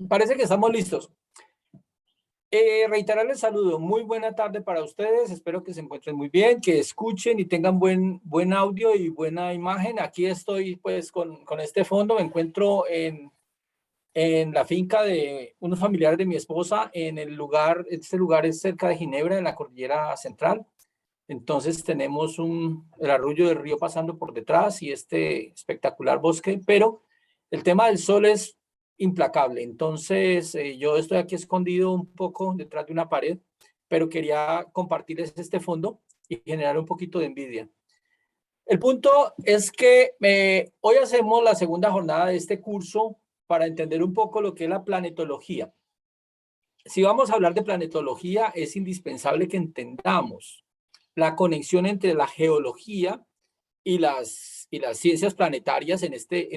Parece que estamos listos. Reiterar el saludo. Muy buena tarde para ustedes. Espero que se encuentren muy bien, que escuchen y tengan buen audio y buena imagen. Aquí estoy pues con este fondo. Me encuentro en la finca de unos familiares de mi esposa en el lugar. Este lugar es cerca de Ginebra, en la cordillera central. Entonces tenemos el arroyo del río pasando por detrás y este espectacular bosque, pero el tema del sol es implacable. Entonces yo estoy aquí escondido un poco detrás de una pared, pero quería compartirles este fondo y generar un poquito de envidia. El punto es que hoy hacemos la segunda jornada de este curso para entender un poco lo que es la planetología. Si vamos a hablar de planetología, es indispensable que entendamos la conexión entre la geología y las ciencias planetarias en este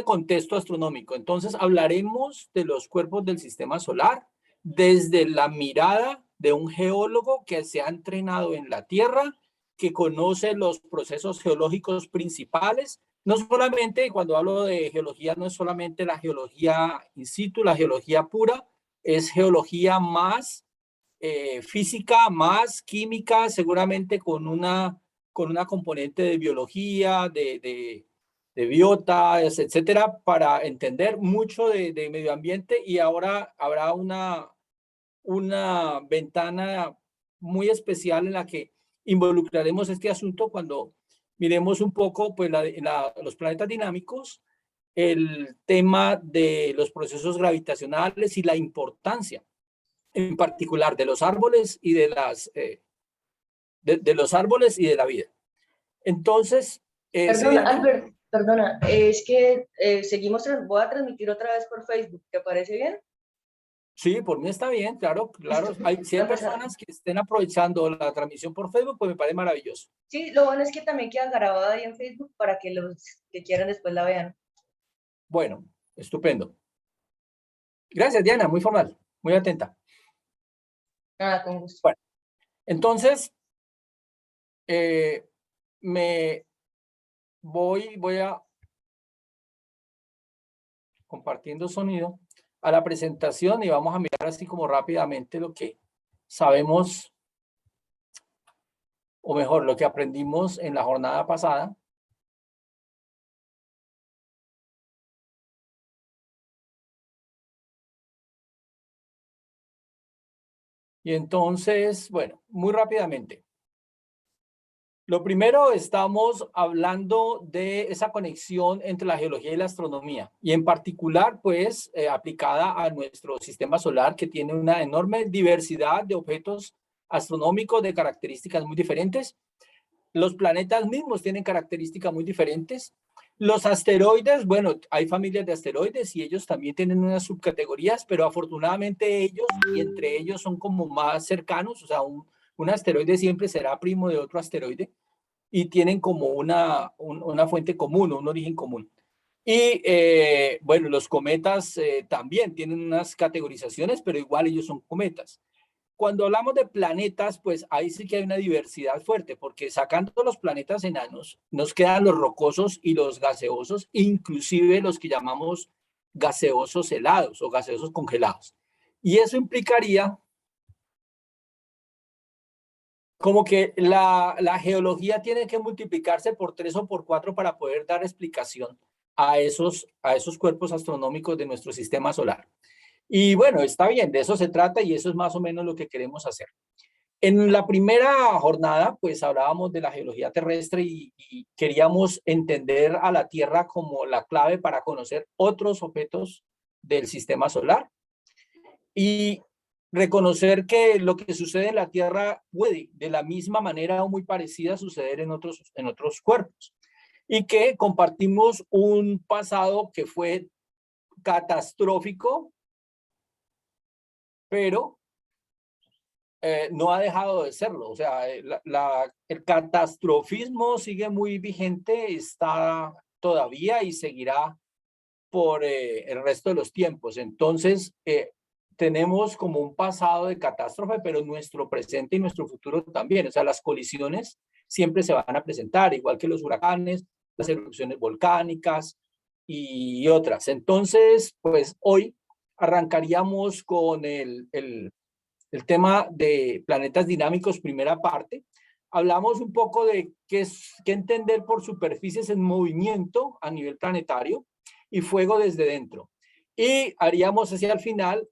contexto astronómico. Entonces, hablaremos de los cuerpos del sistema solar desde la mirada de un geólogo que se ha entrenado en la Tierra, que conoce los procesos geológicos principales. No solamente, cuando hablo de geología, no es solamente la geología in situ, la geología pura, es geología más física, más química, seguramente con una componente de biología, de biota, etcétera, para entender mucho de medio ambiente. Y ahora habrá una ventana muy especial en la que involucraremos este asunto cuando miremos un poco pues, los planetas dinámicos, el tema de los procesos gravitacionales y la importancia en particular de los árboles y de los árboles y de la vida. Entonces, sí, Perdona, Diana. Albert, perdona, es que voy a transmitir otra vez por Facebook, ¿te parece bien? Sí, por mí está bien, claro, claro. Listo, Si voy a hay empezar. personas que estén aprovechando la transmisión por Facebook, pues me parece maravilloso. Sí, lo bueno es que también queda grabada ahí en Facebook para que los que quieran después la vean. Bueno, estupendo. Gracias, Diana, muy formal, muy atenta. Nada, con gusto. Bueno, entonces, me voy a compartiendo sonido a la presentación y vamos a mirar así como rápidamente lo que sabemos, o mejor, lo que aprendimos en la jornada pasada. Y entonces, bueno, muy rápidamente. Lo primero, estamos hablando de esa conexión entre la geología y la astronomía, y en particular, pues, aplicada a nuestro sistema solar, que tiene una enorme diversidad de objetos astronómicos de características muy diferentes. Los planetas mismos tienen características muy diferentes. Los asteroides, bueno, hay familias de asteroides y ellos también tienen unas subcategorías, pero afortunadamente ellos y entre ellos son como más cercanos, o sea, un asteroide siempre será primo de otro asteroide y tienen como una fuente común, un origen común. Y bueno, los cometas también tienen unas categorizaciones, pero igual ellos son cometas. Cuando hablamos de planetas, pues ahí sí que hay una diversidad fuerte, porque sacando los planetas enanos, nos quedan los rocosos y los gaseosos, inclusive los que llamamos gaseosos helados o gaseosos congelados. Y eso implicaría como que la geología tiene que multiplicarse por 3 o por 4 para poder dar explicación a esos cuerpos astronómicos de nuestro sistema solar. Y bueno, está bien, de eso se trata y eso es más o menos lo que queremos hacer. En la primera jornada, pues hablábamos de la geología terrestre y queríamos entender a la Tierra como la clave para conocer otros objetos del sistema solar y reconocer que lo que sucede en la Tierra puede de la misma manera o muy parecida suceder en otros cuerpos y que compartimos un pasado que fue catastrófico, pero no ha dejado de serlo. O sea, el catastrofismo sigue muy vigente, está todavía y seguirá por el resto de los tiempos. Entonces, tenemos como un pasado de catástrofe, pero nuestro presente y nuestro futuro también. O sea, las colisiones siempre se van a presentar, igual que los huracanes, las erupciones volcánicas, y otras. Entonces, pues hoy arrancaríamos con el tema de planetas dinámicos, primera parte. Hablamos un poco de qué entender por superficies en movimiento a nivel planetario y fuego desde dentro. Y haríamos hacia el final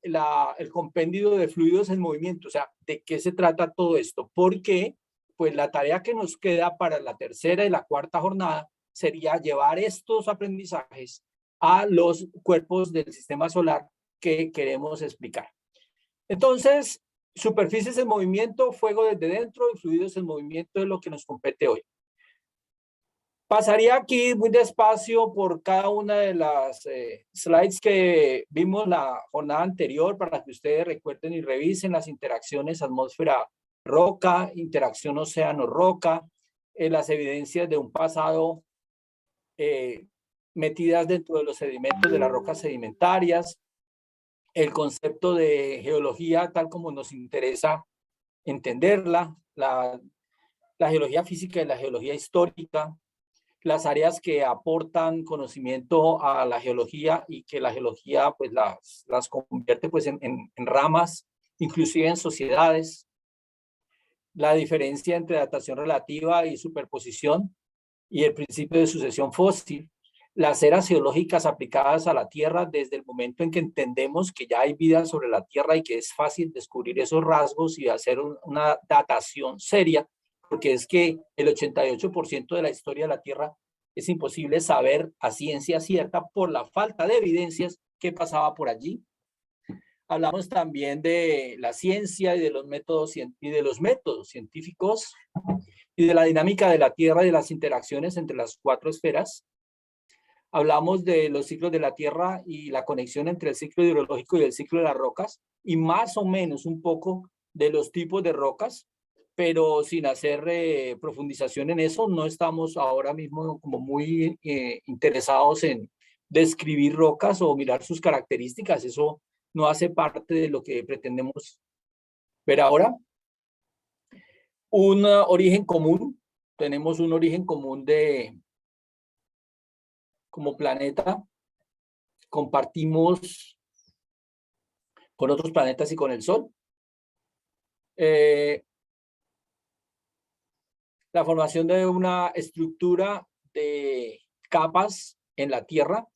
el compendio de fluidos en movimiento, o sea, de qué se trata todo esto. Porque pues la tarea que nos queda para la tercera y la cuarta jornada sería llevar estos aprendizajes a los cuerpos del sistema solar que queremos explicar. Entonces, superficies en movimiento, fuego desde dentro y fluidos en movimiento es lo que nos compete hoy. Pasaría aquí muy despacio por cada una de las slides que vimos la jornada anterior para que ustedes recuerden y revisen las interacciones atmósfera-roca, interacción océano-roca, las evidencias de un pasado metidas dentro de los sedimentos de las rocas sedimentarias, el concepto de geología tal como nos interesa entenderla, la geología física y la geología histórica, las áreas que aportan conocimiento a la geología y que la geología pues las convierte pues en ramas, inclusive en sociedades, la diferencia entre datación relativa y superposición y el principio de sucesión fósil, las eras geológicas aplicadas a la Tierra desde el momento en que entendemos que ya hay vida sobre la Tierra y que es fácil descubrir esos rasgos y hacer una datación seria, porque es que el 88% de la historia de la Tierra es imposible saber a ciencia cierta por la falta de evidencias que pasaba por allí. Hablamos también de la ciencia y de los métodos científicos y de la dinámica de la Tierra y de las interacciones entre las cuatro esferas. Hablamos de los ciclos de la Tierra y la conexión entre el ciclo hidrológico y el ciclo de las rocas, y más o menos un poco de los tipos de rocas, pero sin hacer profundización en eso. No estamos ahora mismo como muy interesados en describir rocas o mirar sus características. Eso no hace parte de lo que pretendemos ver ahora. Un origen común. Tenemos un origen común como planeta. Compartimos con otros planetas y con el Sol. La formación de una estructura de capas en la Tierra,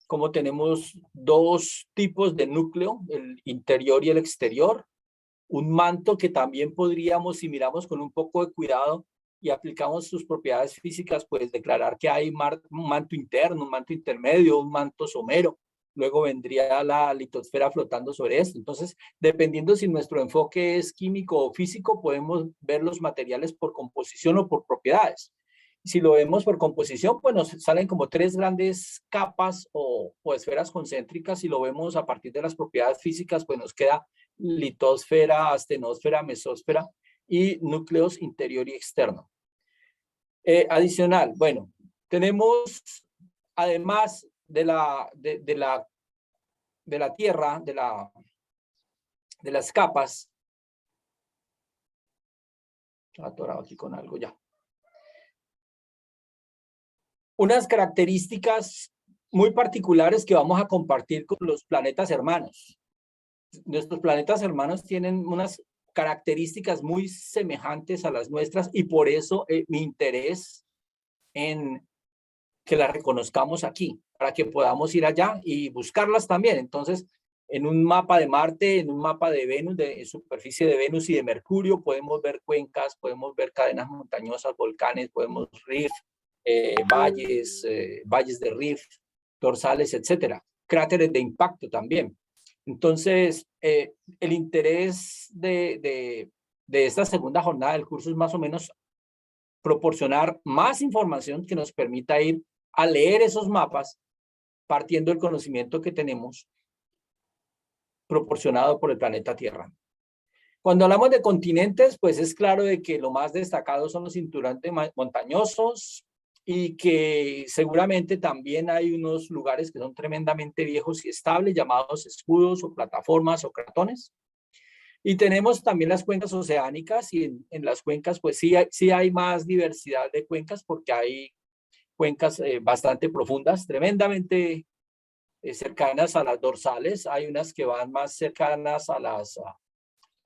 como tenemos dos tipos de núcleo, el interior y el exterior, un manto que también podríamos, si miramos con un poco de cuidado y aplicamos sus propiedades físicas, pues declarar que hay un manto interno, un manto intermedio, un manto somero. Luego vendría la litosfera flotando sobre esto. Entonces, dependiendo si nuestro enfoque es químico o físico, podemos ver los materiales por composición o por propiedades. Si lo vemos por composición, pues nos salen como tres grandes capas o esferas concéntricas. Si lo vemos a partir de las propiedades físicas, pues nos queda litosfera, astenosfera, mesósfera y núcleos interior y externo. Adicional, bueno, tenemos además de la Tierra, de las capas, atorado aquí con algo ya. Unas características muy particulares que vamos a compartir con los planetas hermanos. Nuestros planetas hermanos tienen unas características muy semejantes a las nuestras y por eso mi interés en que las reconozcamos aquí, para que podamos ir allá y buscarlas también. Entonces, en un mapa de Marte, en un mapa de Venus, de superficie de Venus y de Mercurio, podemos ver cuencas, podemos ver cadenas montañosas, volcanes, podemos rift, valles de rift, dorsales, etcétera. Cráteres de impacto también. Entonces, el interés de esta segunda jornada del curso es más o menos proporcionar más información que nos permita ir a leer esos mapas partiendo del conocimiento que tenemos proporcionado por el planeta Tierra. Cuando hablamos de continentes, pues es claro de que lo más destacado son los cinturones montañosos y que seguramente también hay unos lugares que son tremendamente viejos y estables llamados escudos o plataformas o cratones. Y tenemos también las cuencas oceánicas y en las cuencas pues sí hay más diversidad de cuencas porque hay cuencas bastante profundas, tremendamente cercanas a las dorsales. Hay unas que van más cercanas a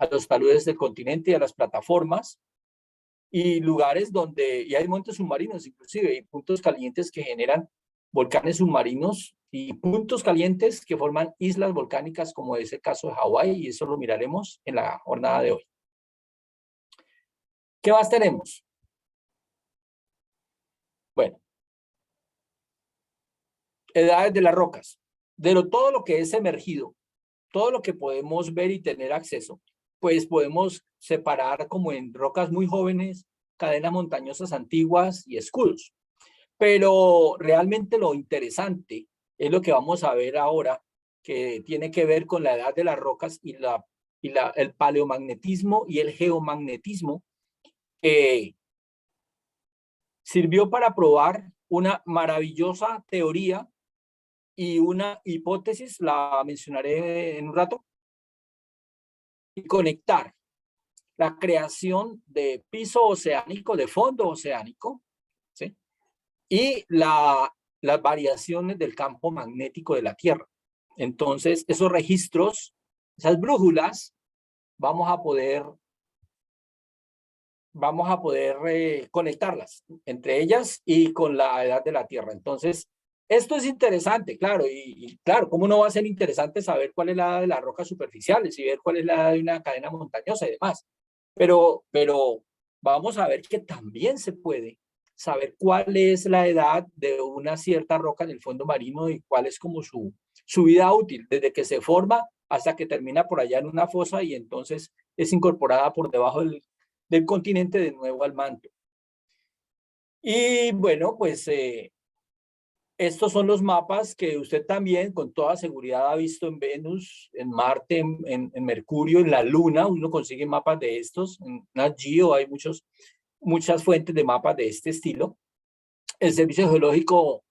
los taludes del continente y a las plataformas, y lugares donde, y hay montes submarinos inclusive, y puntos calientes que generan volcanes submarinos y puntos calientes que forman islas volcánicas, como es el caso de Hawái, y eso lo miraremos en la jornada de hoy. ¿Qué más tenemos? Bueno, edades de las rocas. Todo lo que es emergido, todo lo que podemos ver y tener acceso, pues podemos separar como en rocas muy jóvenes, cadenas montañosas antiguas y escudos. Pero realmente lo interesante es lo que vamos a ver ahora, que tiene que ver con la edad de las rocas y el paleomagnetismo y el geomagnetismo, que sirvió para probar una maravillosa teoría y una hipótesis, la mencionaré en un rato, y conectar la creación de piso oceánico, de fondo oceánico, ¿sí? Y las variaciones del campo magnético de la Tierra. Entonces, esos registros, esas brújulas, vamos a poder conectarlas entre ellas y con la edad de la Tierra. Entonces, esto es interesante, claro, y claro, ¿cómo no va a ser interesante saber cuál es la edad de las rocas superficiales y ver cuál es la edad de una cadena montañosa y demás? Pero vamos a ver que también se puede saber cuál es la edad de una cierta roca en el fondo marino y cuál es como su vida útil, desde que se forma hasta que termina por allá en una fosa y entonces es incorporada por debajo del continente de nuevo al manto. Y bueno, pues estos son los mapas que usted también con toda seguridad ha visto en Venus, en Marte, en Mercurio, en la Luna. Uno consigue mapas de estos. En Nat Geo hay muchas fuentes de mapas de este estilo. El Servicio Geológico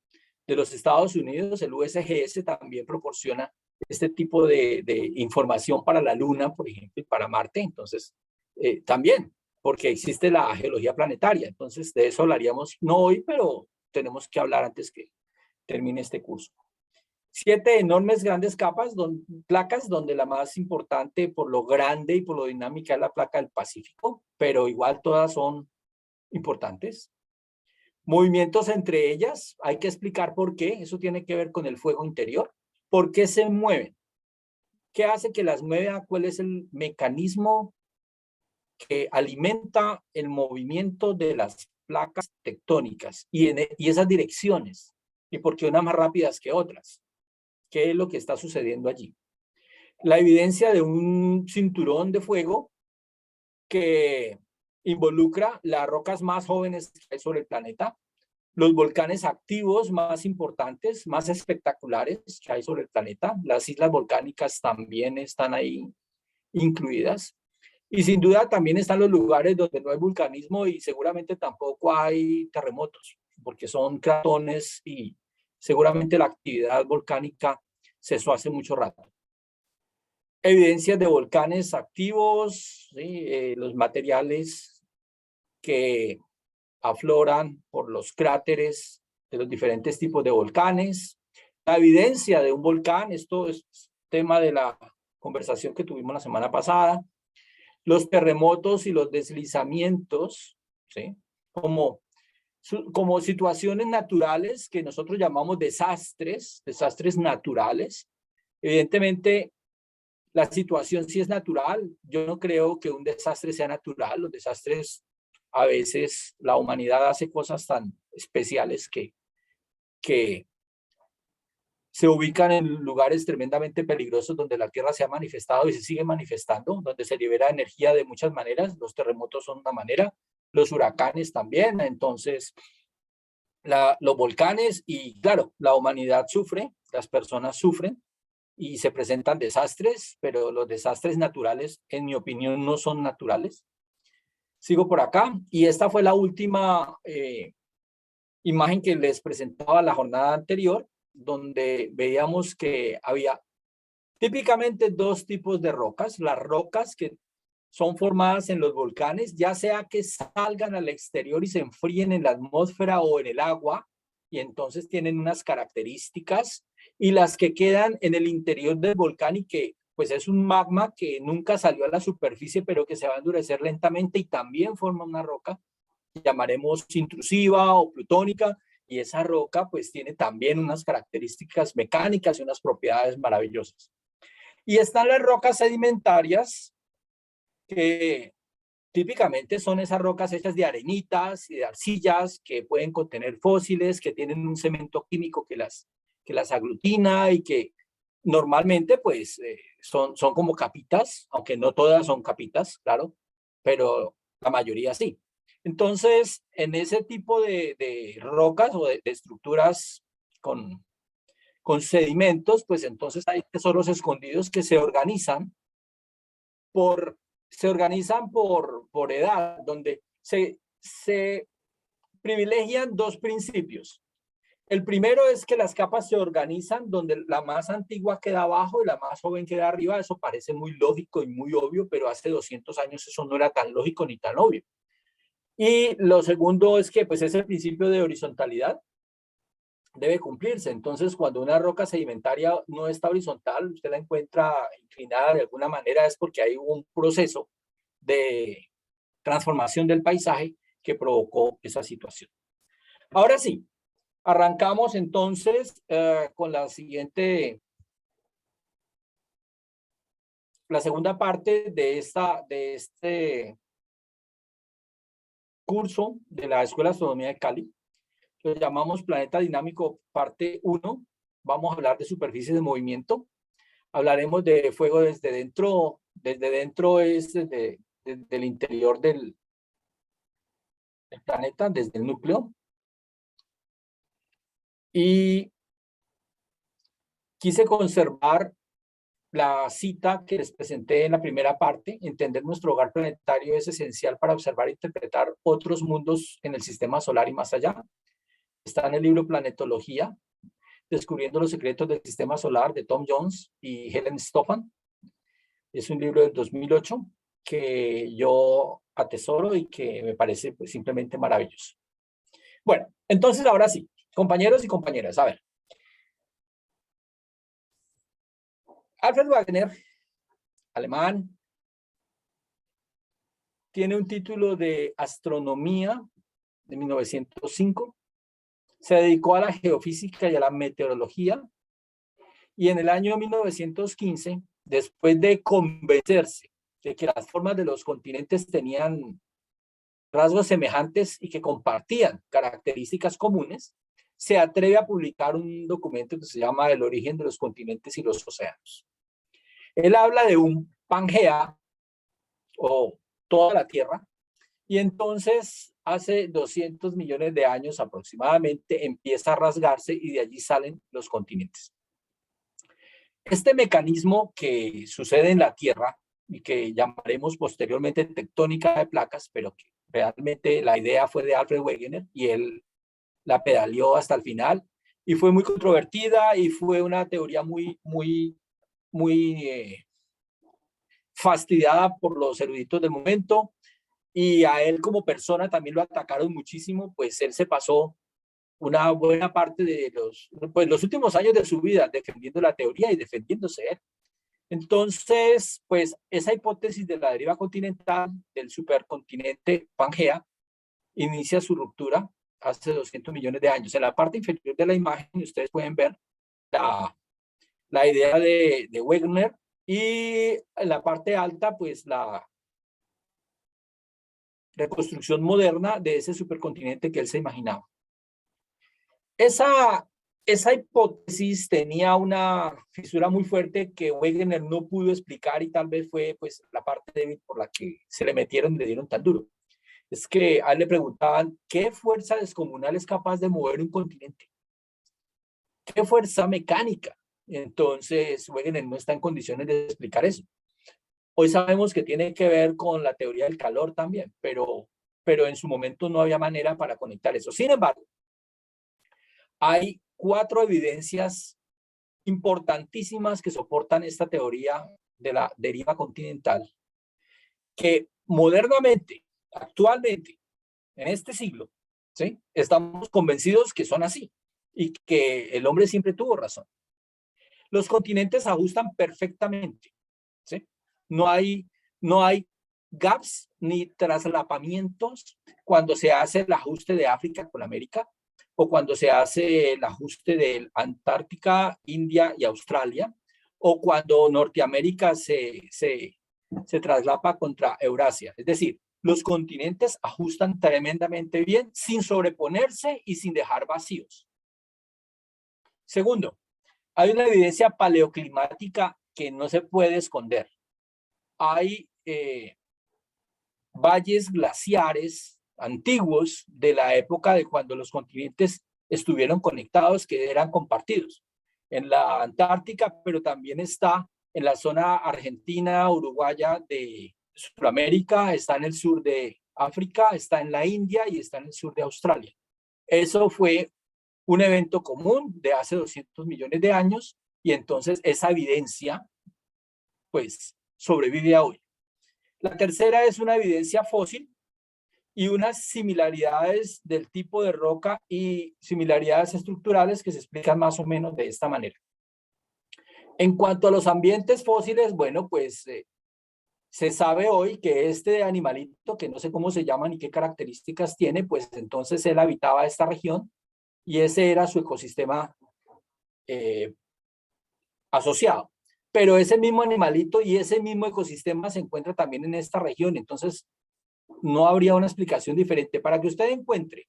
de los Estados Unidos, el USGS, también proporciona este tipo de información para la Luna, por ejemplo, y para Marte. Entonces, también, porque existe la geología planetaria. Entonces, de eso hablaríamos no hoy, pero tenemos que hablar antes que termine este curso. 7 enormes grandes placas, donde la más importante por lo grande y por lo dinámica es la placa del Pacífico, pero igual todas son importantes. Movimientos entre ellas, hay que explicar por qué. Eso tiene que ver con el fuego interior. ¿Por qué se mueven? ¿Qué hace que las mueva? ¿Cuál es el mecanismo que alimenta el movimiento de las placas tectónicas y esas direcciones? ¿Y por qué unas más rápidas que otras? ¿Qué es lo que está sucediendo allí? La evidencia de un cinturón de fuego que involucra las rocas más jóvenes que hay sobre el planeta, los volcanes activos más importantes, más espectaculares que hay sobre el planeta. Las islas volcánicas también están ahí incluidas. Y sin duda también están los lugares donde no hay vulcanismo y seguramente tampoco hay terremotos, porque son cratones y seguramente la actividad volcánica cesó hace mucho rato. Evidencias de volcanes activos, ¿sí? Los materiales que afloran por los cráteres de los diferentes tipos de volcanes. La evidencia de un volcán, esto es tema de la conversación que tuvimos la semana pasada. Los terremotos y los deslizamientos, ¿sí? Como situaciones naturales que nosotros llamamos desastres naturales. Evidentemente, la situación sí es natural. Yo no creo que un desastre sea natural. Los desastres, a veces, la humanidad hace cosas tan especiales que se ubican en lugares tremendamente peligrosos donde la Tierra se ha manifestado y se sigue manifestando, donde se libera energía de muchas maneras. Los terremotos son una manera, los huracanes también. Entonces, los volcanes y, claro, la humanidad sufre, las personas sufren, y se presentan desastres, pero los desastres naturales, en mi opinión, no son naturales. Sigo por acá, y esta fue la última imagen que les presentaba la jornada anterior, donde veíamos que había típicamente dos tipos de rocas: las rocas que son formadas en los volcanes, ya sea que salgan al exterior y se enfríen en la atmósfera o en el agua, y entonces tienen unas características, y las que quedan en el interior del volcán y que pues es un magma que nunca salió a la superficie, pero que se va a endurecer lentamente y también forma una roca, llamaremos intrusiva o plutónica, y esa roca pues tiene también unas características mecánicas y unas propiedades maravillosas. Y están las rocas sedimentarias, que típicamente son esas rocas hechas de arenitas y de arcillas que pueden contener fósiles, que tienen un cemento químico que las aglutina y que normalmente pues son como capitas, aunque no todas son capitas, claro, pero la mayoría sí. Entonces, en ese tipo de rocas o de estructuras con sedimentos, pues entonces hay tesoros escondidos que por, se organizan por edad, donde se privilegian dos principios. El primero es que las capas se organizan donde la más antigua queda abajo y la más joven queda arriba. Eso parece muy lógico y muy obvio, pero hace 200 años eso no era tan lógico ni tan obvio. Y lo segundo es que pues ese principio de horizontalidad debe cumplirse. Entonces, cuando una roca sedimentaria no está horizontal, usted la encuentra inclinada de alguna manera, es porque hay un proceso de transformación del paisaje que provocó esa situación. Ahora sí, arrancamos entonces con la segunda parte de este curso de la Escuela de Astronomía de Cali. Lo llamamos Planeta Dinámico, parte 1. Vamos a hablar de superficies de movimiento. Hablaremos de fuego desde dentro. Desde dentro es desde el interior del planeta, desde el núcleo. Y quise conservar la cita que les presenté en la primera parte. Entender nuestro hogar planetario es esencial para observar e interpretar otros mundos en el sistema solar y más allá. Está en el libro Planetología, Descubriendo los secretos del sistema solar, de Tom Jones y Helen Stofan. Es un libro del 2008 que yo atesoro y que me parece pues, simplemente maravilloso. Bueno, entonces ahora sí, compañeros y compañeras, a ver. Alfred Wegener, alemán, tiene un título de astronomía de 1905. Se dedicó a la geofísica y a la meteorología. Y en el año 1915, después de convencerse de que las formas de los continentes tenían rasgos semejantes y que compartían características comunes, se atreve a publicar un documento que se llama El origen de los continentes y los océanos. Él habla de un Pangea, o toda la Tierra, y entonces hace 200 millones de años aproximadamente empieza a rasgarse y de allí salen los continentes. Este mecanismo que sucede en la Tierra y que llamaremos posteriormente tectónica de placas, pero que realmente la idea fue de Alfred Wegener y él la pedaleó hasta el final y fue muy controvertida y fue una teoría muy fastidiada por los eruditos del momento, y a él como persona también lo atacaron muchísimo, pues él se pasó una buena parte de los últimos años de su vida defendiendo la teoría y defendiéndose él. Entonces, pues esa hipótesis de la deriva continental del supercontinente Pangea inicia su ruptura hace 200 millones de años. En la parte inferior de la imagen ustedes pueden ver la idea de Wegener, y en la parte alta pues la reconstrucción moderna de ese supercontinente que él se imaginaba. Esa hipótesis tenía una fisura muy fuerte que Wegener no pudo explicar, y tal vez fue pues la parte débil por la que se le metieron y le dieron tan duro. Es que a él le preguntaban, ¿qué fuerza descomunal es capaz de mover un continente? ¿Qué fuerza mecánica? Entonces Wegener no está en condiciones de explicar eso. Hoy sabemos que tiene que ver con la teoría del calor también, pero en su momento no había manera para conectar eso. Sin embargo, hay 4 evidencias importantísimas que soportan esta teoría de la deriva continental, que modernamente, actualmente, en este siglo, ¿sí?, estamos convencidos que son así. y que el hombre siempre tuvo razón. Los continentes se ajustan perfectamente, ¿sí? No hay, no hay gaps ni traslapamientos cuando se hace el ajuste de África con América o cuando se hace el ajuste de Antártica, India y Australia, o cuando Norteamérica se traslapa contra Eurasia. Es decir, los continentes ajustan tremendamente bien sin sobreponerse y sin dejar vacíos. Segundo, hay una evidencia paleoclimática que no se puede esconder. Hay valles glaciares antiguos de la época de cuando los continentes estuvieron conectados, que eran compartidos. En la Antártica, pero también está en la zona argentina, uruguaya de Sudamérica, está en el sur de África, está en la India y está en el sur de Australia. Eso fue un evento común de hace 200 millones de años y entonces esa evidencia pues sobrevive a hoy. La tercera es una evidencia fósil y unas similaridades del tipo de roca y similaridades estructurales que se explican más o menos de esta manera. En cuanto a los ambientes fósiles, bueno, pues se sabe hoy que este animalito, que no sé cómo se llama ni qué características tiene, pues entonces él habitaba esta región y ese era su ecosistema asociado. Pero ese mismo animalito y ese mismo ecosistema se encuentra también en esta región, entonces no habría una explicación diferente. Para que usted encuentre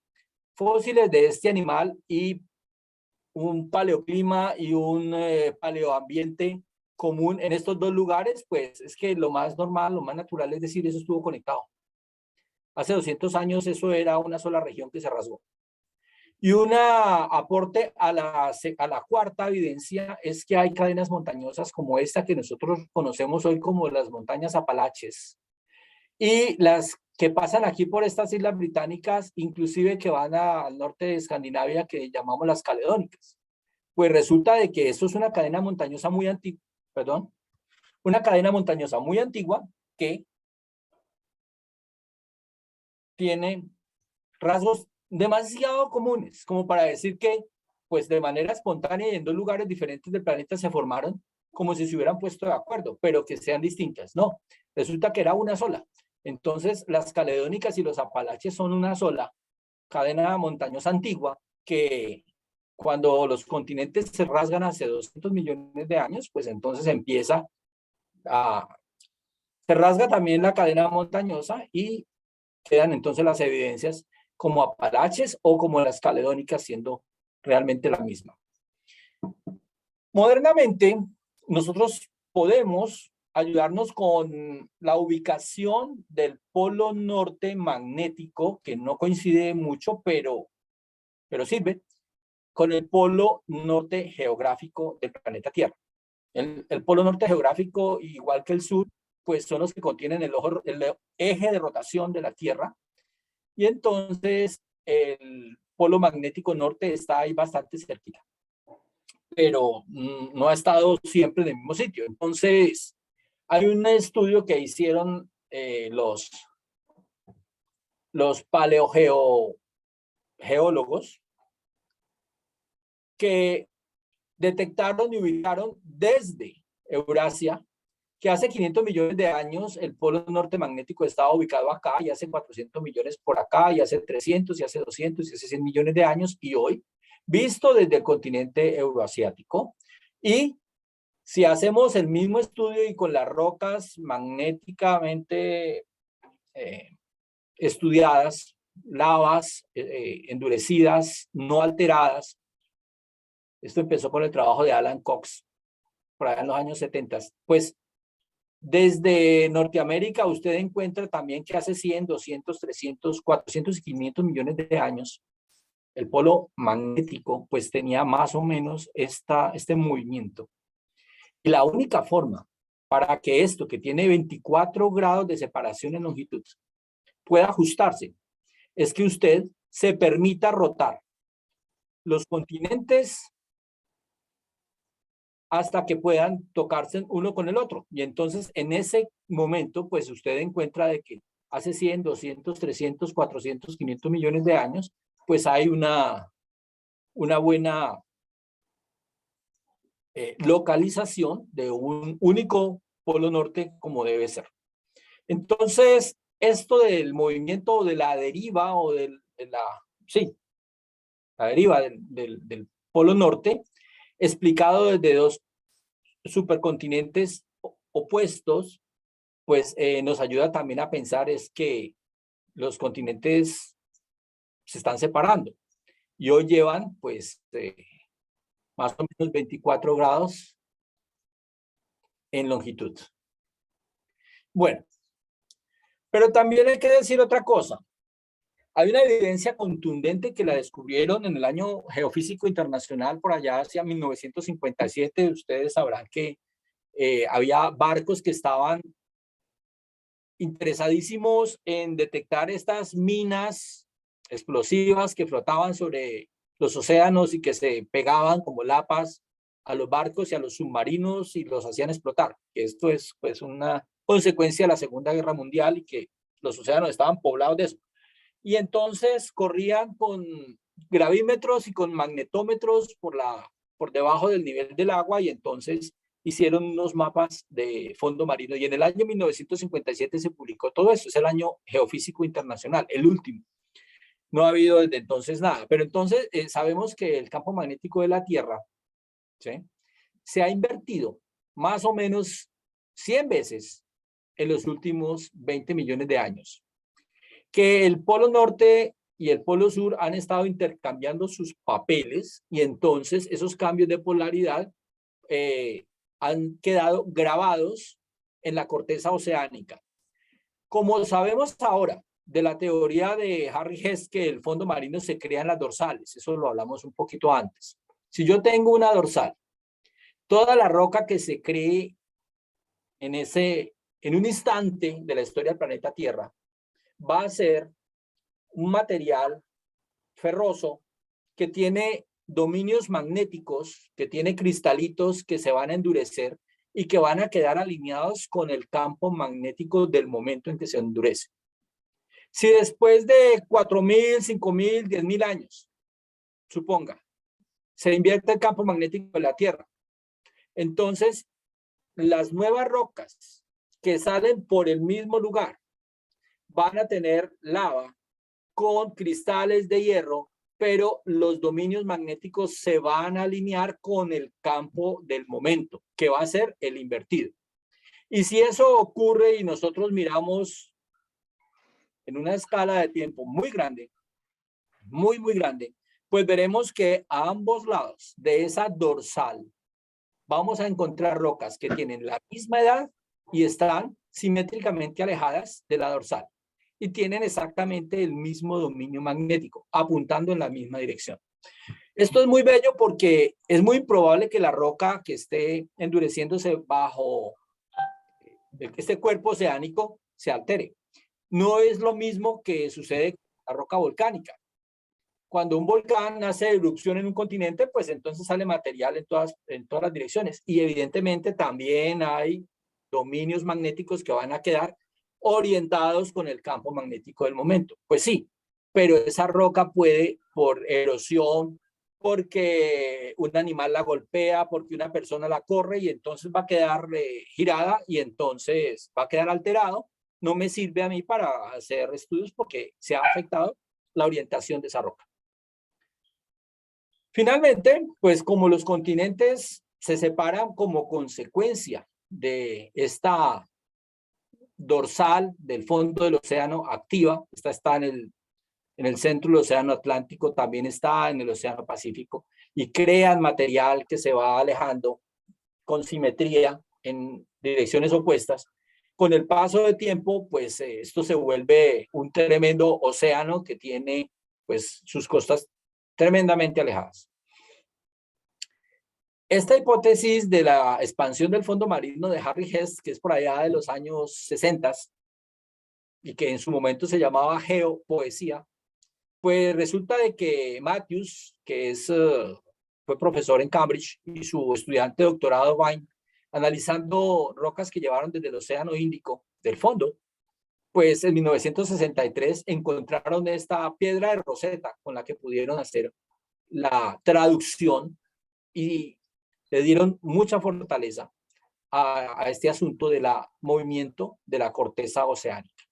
fósiles de este animal y un paleoclima y un paleoambiente común en estos dos lugares, pues es que lo más normal, lo más natural es decir, eso estuvo conectado. Hace 200 años eso era una sola región que se rasgó. Y un aporte a la cuarta evidencia es que hay cadenas montañosas como esta que nosotros conocemos hoy como las montañas Apalaches. Y las que pasan aquí por estas islas británicas, inclusive que van al norte de Escandinavia, que llamamos las caledónicas. Pues resulta de que eso es una cadena montañosa muy antigua, perdón, una cadena montañosa muy antigua que tiene rasgos demasiado comunes, como para decir que, pues de manera espontánea y en dos lugares diferentes del planeta se formaron como si se hubieran puesto de acuerdo, pero que sean distintas. No, resulta que era una sola. Entonces, las caledónicas y los apalaches son una sola cadena montañosa antigua que cuando los continentes se rasgan hace 200 millones de años, pues entonces empieza a... Se rasga también la cadena montañosa y quedan entonces las evidencias como apalaches o como las caledónicas siendo realmente la misma. Modernamente, nosotros podemos ayudarnos con la ubicación del polo norte magnético, que no coincide mucho, pero sirve, con el polo norte geográfico del planeta Tierra. El polo norte geográfico, igual que el sur, pues son los que contienen el eje de rotación de la Tierra, y entonces el polo magnético norte está ahí bastante cerquita, pero no ha estado siempre en el mismo sitio. Entonces, hay un estudio que hicieron los paleogeólogos que detectaron y ubicaron desde Eurasia que hace 500 millones de años el polo norte magnético estaba ubicado acá, y hace 400 millones por acá, y hace 300, y hace 200, y hace 100 millones de años, y hoy, visto desde el continente euroasiático. Y si hacemos el mismo estudio y con las rocas magnéticamente estudiadas, lavas endurecidas, no alteradas, esto empezó con el trabajo de Alan Cox, por allá en los años 70, pues desde Norteamérica usted encuentra también que hace 100, 200, 300, 400 y 500 millones de años el polo magnético pues tenía más o menos este movimiento. Y la única forma para que esto, que tiene 24 grados de separación en longitud, pueda ajustarse, es que usted se permita rotar los continentes hasta que puedan tocarse uno con el otro. Y entonces en ese momento, pues usted encuentra de que hace 100, 200, 300, 400, 500 millones de años, pues hay una una buena localización de un único polo norte como debe ser. Entonces, esto del movimiento de la deriva o sí, la deriva del polo norte, explicado desde dos supercontinentes opuestos, pues nos ayuda también a pensar es que los continentes se están separando y hoy llevan pues más o menos 24 grados en longitud. Bueno, pero también hay que decir otra cosa. Hay una evidencia contundente que la descubrieron en el año geofísico internacional por allá hacia 1957. Ustedes sabrán que había barcos que estaban interesadísimos en detectar estas minas explosivas que flotaban sobre los océanos y que se pegaban como lapas a los barcos y a los submarinos y los hacían explotar. Esto es pues una consecuencia de la Segunda Guerra Mundial y que los océanos estaban poblados de eso. Y entonces corrían con gravímetros y con magnetómetros por debajo del nivel del agua y entonces hicieron unos mapas de fondo marino. Y en el año 1957 se publicó todo eso. Es el año geofísico internacional, el último. No ha habido desde entonces nada. Pero entonces sabemos que el campo magnético de la Tierra, ¿sí?, se ha invertido más o menos 100 veces en los últimos 20 millones de años. Que el polo norte y el polo sur han estado intercambiando sus papeles y entonces esos cambios de polaridad han quedado grabados en la corteza oceánica. Como sabemos ahora de la teoría de Harry Hess que el fondo marino se crea en las dorsales, eso lo hablamos un poquito antes. Si yo tengo una dorsal, toda la roca que se cree en un instante de la historia del planeta Tierra va a ser un material ferroso que tiene dominios magnéticos, que tiene cristalitos que se van a endurecer y que van a quedar alineados con el campo magnético del momento en que se endurece. Si después de 4.000, 5.000, 10.000 años, suponga, se invierte el campo magnético de la Tierra, entonces las nuevas rocas que salen por el mismo lugar van a tener lava con cristales de hierro, pero los dominios magnéticos se van a alinear con el campo del momento, que va a ser el invertido. Y si eso ocurre y nosotros miramos en una escala de tiempo muy grande, muy grande, pues veremos que a ambos lados de esa dorsal vamos a encontrar rocas que tienen la misma edad y están simétricamente alejadas de la dorsal y tienen exactamente el mismo dominio magnético, apuntando en la misma dirección. Esto es muy bello porque es muy probable que la roca que esté endureciéndose bajo este cuerpo oceánico se altere. No es lo mismo que sucede con la roca volcánica. Cuando un volcán hace erupción en un continente, pues entonces sale material en todas las direcciones. Y evidentemente también hay dominios magnéticos que van a quedar orientados con el campo magnético del momento. Pues sí, pero esa roca puede, por erosión, porque un animal la golpea, porque una persona la corre y entonces va a quedar girada y entonces va a quedar alterado. No me sirve a mí para hacer estudios porque se ha afectado la orientación de esa roca. Finalmente, pues como los continentes se separan como consecuencia de esta dorsal del fondo del océano activa, esta está en el centro del océano Atlántico, también está en el océano Pacífico, y crean material que se va alejando con simetría en direcciones opuestas. Con el paso del tiempo, pues esto se vuelve un tremendo océano que tiene pues sus costas tremendamente alejadas. Esta hipótesis de la expansión del fondo marino de Harry Hess, que es por allá de los años 60 y que en su momento se llamaba geopoesía, pues resulta de que Matthews, que fue profesor en Cambridge, y su estudiante de doctorado Vine, analizando rocas que llevaron desde el Océano Índico del fondo, pues en 1963 encontraron esta piedra de Rosetta con la que pudieron hacer la traducción y le dieron mucha fortaleza a este asunto del movimiento de la corteza oceánica.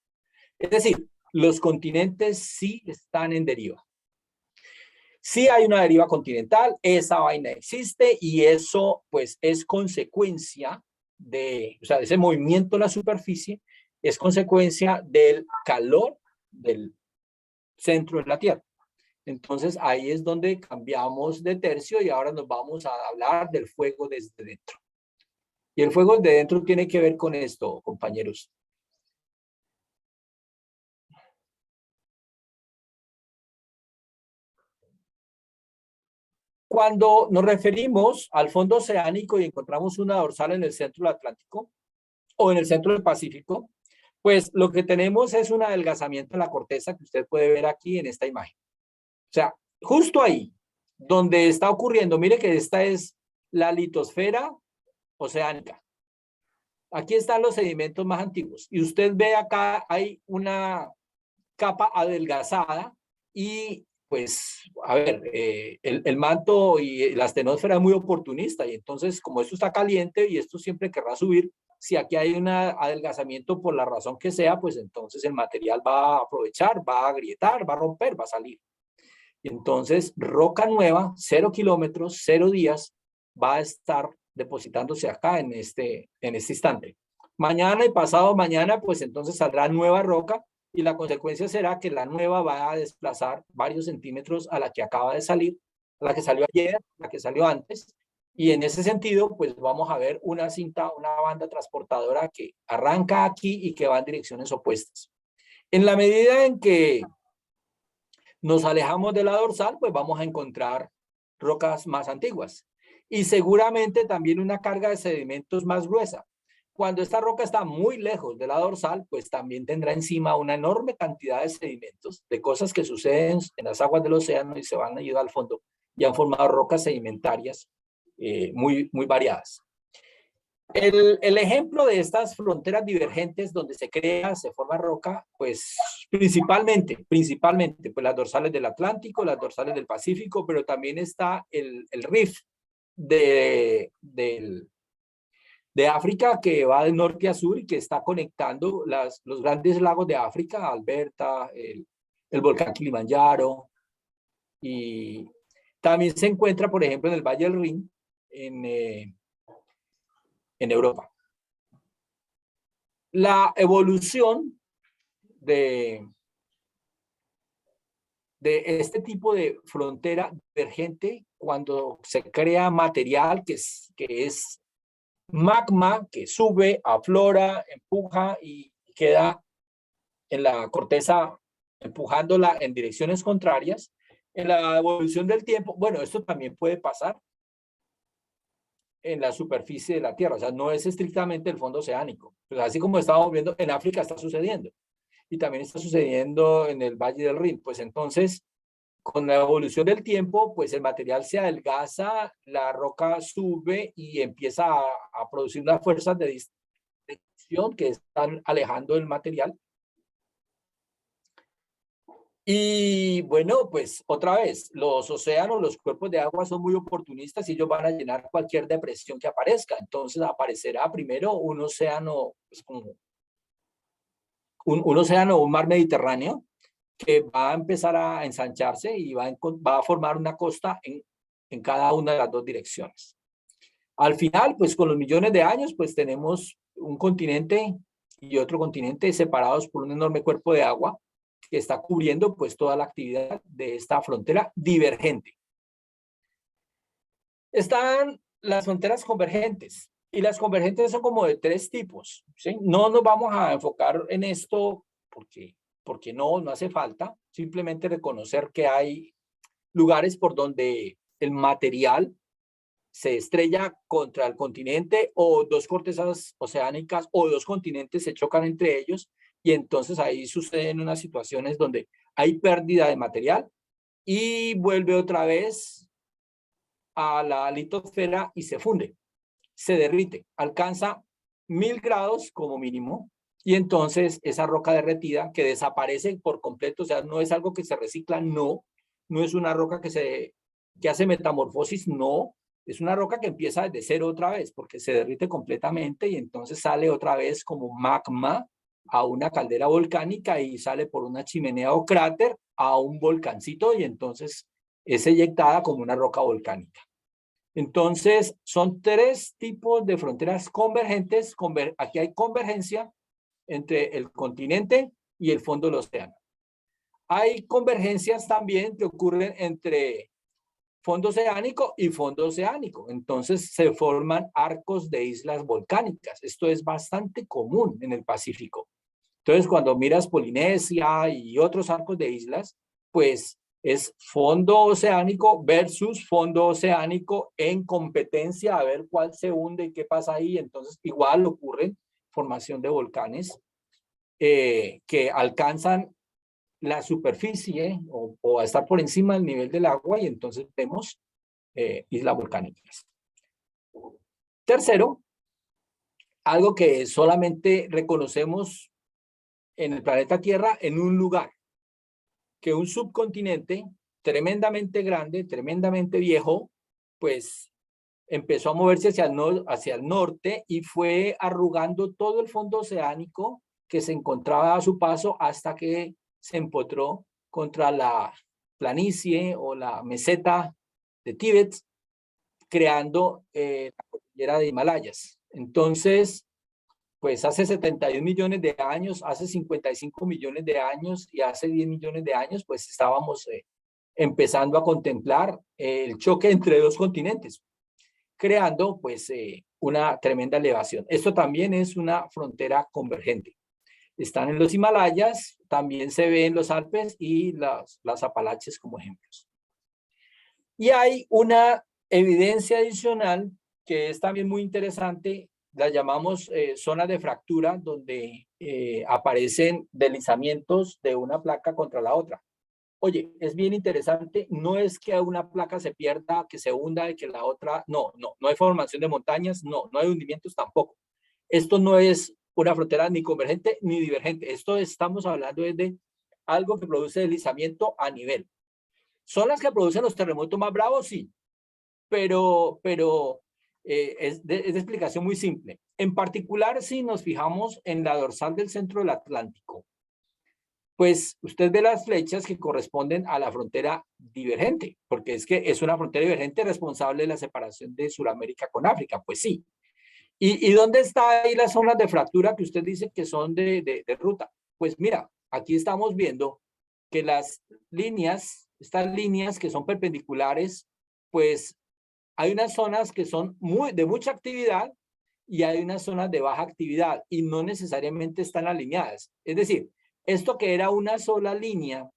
Es decir, los continentes sí están en deriva. Sí hay una deriva continental, esa vaina existe y eso pues es consecuencia de, o sea, ese movimiento en la superficie es consecuencia del calor del centro de la Tierra. Entonces ahí es donde cambiamos de tercio y ahora nos vamos a hablar del fuego desde dentro. Y el fuego desde dentro tiene que ver con esto, compañeros. Cuando nos referimos al fondo oceánico y encontramos una dorsal en el centro del Atlántico o en el centro del Pacífico, pues lo que tenemos es un adelgazamiento en la corteza que usted puede ver aquí en esta imagen. O sea, justo ahí, donde está ocurriendo, mire que esta es la litosfera oceánica. Aquí están los sedimentos más antiguos y usted ve acá hay una capa adelgazada y pues, a ver, el manto y la astenosfera es muy oportunista y entonces como esto está caliente y esto siempre querrá subir, si aquí hay un adelgazamiento por la razón que sea, pues entonces el material va a aprovechar, va a agrietar, va a romper, va a salir. Y entonces roca nueva, 0 kilómetros, 0 días, va a estar depositándose acá en este instante. Mañana y pasado mañana, pues entonces saldrá nueva roca y la consecuencia será que la nueva va a desplazar varios centímetros a la que acaba de salir, a la que salió ayer, a la que salió antes, y en ese sentido, pues vamos a ver una cinta, una banda transportadora que arranca aquí y que va en direcciones opuestas. En la medida en que nos alejamos de la dorsal, pues vamos a encontrar rocas más antiguas y seguramente también una carga de sedimentos más gruesa. Cuando esta roca está muy lejos de la dorsal, pues también tendrá encima una enorme cantidad de sedimentos, de cosas que suceden en las aguas del océano y se van a ir al fondo y han formado rocas sedimentarias muy variadas. El ejemplo de estas fronteras divergentes donde se forma roca, pues principalmente, pues las dorsales del Atlántico, las dorsales del Pacífico, pero también está el rift de África que va de norte a sur y que está conectando los grandes lagos de África, Alberta, el volcán Kilimanjaro, y también se encuentra, por ejemplo, en el Valle del Rin, en Europa. La evolución de este tipo de frontera divergente cuando se crea material que es magma, que sube, aflora, empuja y queda en la corteza empujándola en direcciones contrarias. En la evolución del tiempo, bueno, esto también puede pasar en la superficie de la Tierra, o sea, no es estrictamente el fondo oceánico. Pues así como estamos viendo, en África está sucediendo y también está sucediendo en el Valle del Rin. Pues entonces, con la evolución del tiempo, pues el material se adelgaza, la roca sube y empieza a producir unas fuerzas de distensión que están alejando el material. Y bueno, pues otra vez, los océanos, los cuerpos de agua son muy oportunistas y ellos van a llenar cualquier depresión que aparezca. Entonces aparecerá primero un océano, pues como un océano, un mar Mediterráneo, que va a empezar a ensancharse y va a formar una costa en cada una de las dos direcciones. Al final, pues con los millones de años, pues tenemos un continente y otro continente separados por un enorme cuerpo de agua que está cubriendo pues toda la actividad de esta frontera divergente. Están las fronteras convergentes y las convergentes son como de 3 tipos, ¿sí? No nos vamos a enfocar en esto porque no hace falta, simplemente reconocer que hay lugares por donde el material se estrella contra el continente o dos cortezas oceánicas o dos continentes se chocan entre ellos y entonces ahí suceden unas situaciones donde hay pérdida de material y vuelve otra vez a la litosfera y se funde, se derrite, alcanza 1000 grados como mínimo y entonces esa roca derretida que desaparece por completo, o sea, no es algo que se recicla, no es una roca que se que hace metamorfosis, no, es una roca que empieza desde cero otra vez, porque se derrite completamente y entonces sale otra vez como magma a una caldera volcánica y sale por una chimenea o cráter a un volcancito y entonces es eyectada como una roca volcánica. Entonces, son tres tipos de fronteras convergentes. Aquí hay convergencia entre el continente y el fondo del océano. Hay convergencias también que ocurren entre fondo oceánico y fondo oceánico. Entonces, se forman arcos de islas volcánicas. Esto es bastante común en el Pacífico. Entonces, cuando miras Polinesia y otros arcos de islas, pues es fondo oceánico versus fondo oceánico en competencia a ver cuál se hunde y qué pasa ahí. Entonces, igual ocurre formación de volcanes que alcanzan la superficie o a estar por encima del nivel del agua y entonces vemos islas volcánicas. Tercero, algo que solamente reconocemos en el planeta Tierra en un lugar, que un subcontinente tremendamente grande, tremendamente viejo, pues empezó a moverse hacia el norte y fue arrugando todo el fondo oceánico que se encontraba a su paso hasta que se empotró contra la planicie o la meseta de Tíbet, creando la cordillera de Himalayas. Entonces, pues hace 71 millones de años, hace 55 millones de años y hace 10 millones de años, pues estábamos empezando a contemplar el choque entre dos continentes, creando pues una tremenda elevación. Esto también es una frontera convergente. Están en los Himalayas, también se ve en los Alpes y las Apalaches como ejemplos. Y hay una evidencia adicional que es también muy interesante, la llamamos zonas de fractura, donde aparecen deslizamientos de una placa contra la otra. Oye, es bien interesante, no es que una placa se pierda, que se hunda y que la otra, no hay formación de montañas, no hay hundimientos tampoco. Esto no es una frontera ni convergente ni divergente, esto estamos hablando de algo que produce deslizamiento a nivel. ¿Son las que producen los terremotos más bravos? Sí, pero es de explicación muy simple. En particular, si nos fijamos en la dorsal del centro del Atlántico, pues usted ve las flechas que corresponden a la frontera divergente, porque es que es una frontera divergente responsable de la separación de Sudamérica con África, pues sí. ¿Y dónde está ahí las zonas de fractura que usted dice que son de ruta? Pues mira, aquí estamos viendo que las líneas, estas líneas que son perpendiculares, pues hay unas zonas que son de mucha actividad y hay unas zonas de baja actividad y no necesariamente están alineadas. Es decir, esto que era una sola línea,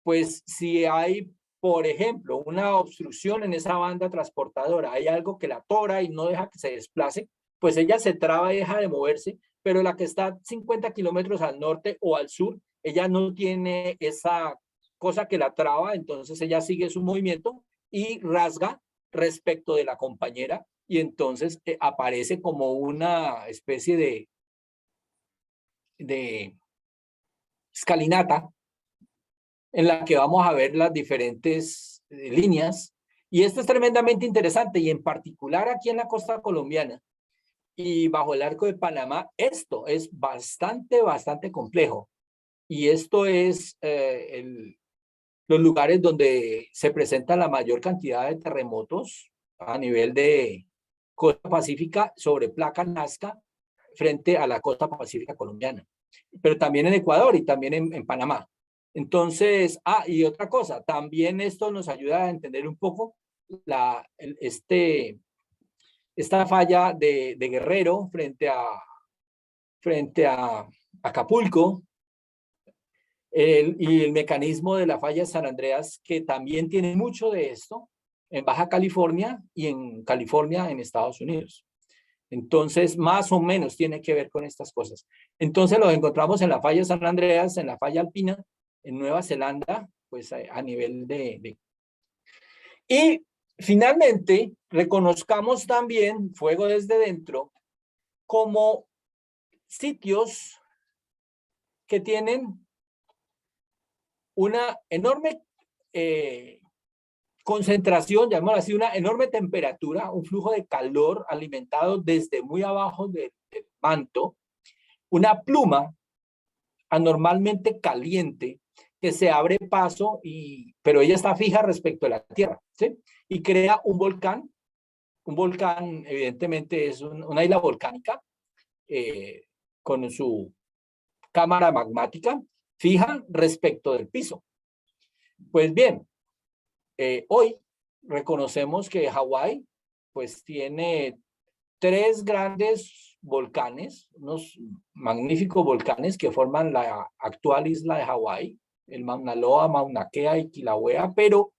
pues si hay, por ejemplo, una obstrucción en esa banda transportadora, hay algo que la atora y no deja que se desplace, pues ella se traba y deja de moverse, pero la que está 50 kilómetros al norte o al sur, ella no tiene esa cosa que la traba, entonces ella sigue su movimiento y rasga respecto de la compañera y entonces aparece como una especie de escalinata en la que vamos a ver las diferentes líneas. Y esto es tremendamente interesante y en particular aquí en la costa colombiana y bajo el arco de Panamá, esto es bastante complejo. Y esto es los lugares donde se presenta la mayor cantidad de terremotos a nivel de costa pacífica sobre placa Nazca frente a la costa pacífica colombiana, pero también en Ecuador y también en Panamá. Entonces, y otra cosa, también esto nos ayuda a entender un poco esta falla de Guerrero frente a Acapulco, y el mecanismo de la falla de San Andreas, que también tiene mucho de esto en Baja California y en California, en Estados Unidos. Entonces, más o menos tiene que ver con estas cosas. Entonces, lo encontramos en la falla de San Andreas, en la falla alpina, en Nueva Zelanda, pues a nivel de... Y finalmente, reconozcamos también fuego desde dentro como sitios que tienen una enorme concentración, llamémoslo así, una enorme temperatura, un flujo de calor alimentado desde muy abajo del manto, una pluma anormalmente caliente que se abre paso, pero ella está fija respecto a la Tierra, ¿sí? Y crea un volcán. Un volcán, evidentemente, es una isla volcánica con su cámara magmática fija respecto del piso. Pues bien, hoy reconocemos que Hawái pues tiene tres grandes volcanes, unos magníficos volcanes que forman la actual isla de Hawái, el Mauna Loa, Mauna Kea y Kilauea, pero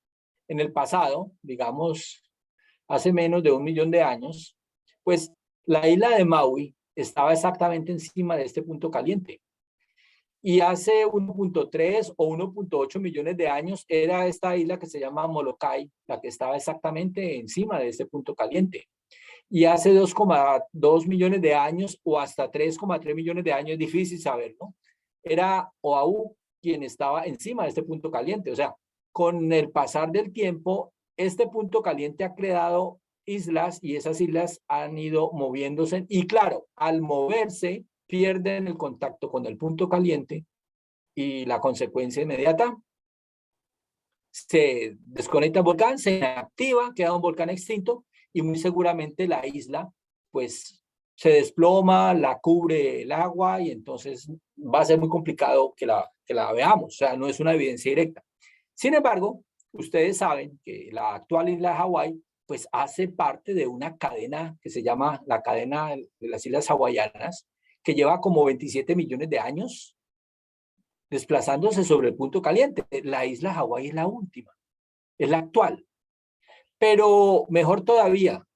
en el pasado, digamos, hace menos de 1 millón de años, pues la isla de Maui estaba exactamente encima de este punto caliente. Y hace 1.3 o 1.8 millones de años era esta isla que se llama Molokai, la que estaba exactamente encima de este punto caliente. Y hace 2,2 millones de años o hasta 3,3 millones de años, es difícil saberlo, era Oahu quien estaba encima de este punto caliente. O sea, con el pasar del tiempo, este punto caliente ha creado islas y esas islas han ido moviéndose. Y claro, al moverse, pierden el contacto con el punto caliente y la consecuencia inmediata, se desconecta el volcán, se inactiva, queda un volcán extinto y muy seguramente la isla pues se desploma, la cubre el agua y entonces va a ser muy complicado que la veamos, o sea, no es una evidencia directa. Sin embargo, ustedes saben que la actual isla de Hawái pues hace parte de una cadena que se llama la cadena de las Islas Hawaianas, que lleva como 27 millones de años desplazándose sobre el punto caliente. La isla Hawái es la última, es la actual. Pero mejor todavía,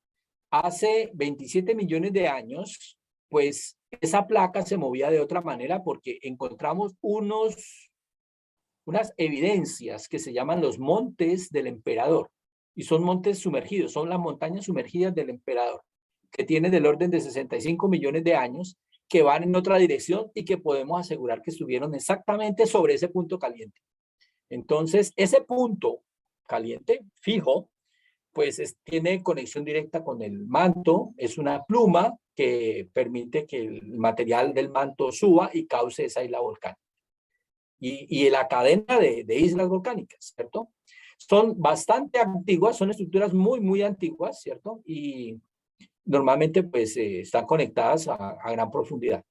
hace 27 millones de años, pues esa placa se movía de otra manera porque encontramos unas evidencias que se llaman los montes del emperador. Y son montes sumergidos, son las montañas sumergidas del emperador, que tienen del orden de 65 millones de años, que van en otra dirección y que podemos asegurar que estuvieron exactamente sobre ese punto caliente. Entonces, ese punto caliente, fijo, pues tiene conexión directa con el manto, es una pluma que permite que el material del manto suba y cause esa isla volcánica. Y la cadena de islas volcánicas, ¿cierto? Son bastante antiguas, son estructuras muy, muy antiguas, ¿cierto? Y normalmente pues están conectadas a gran profundidad.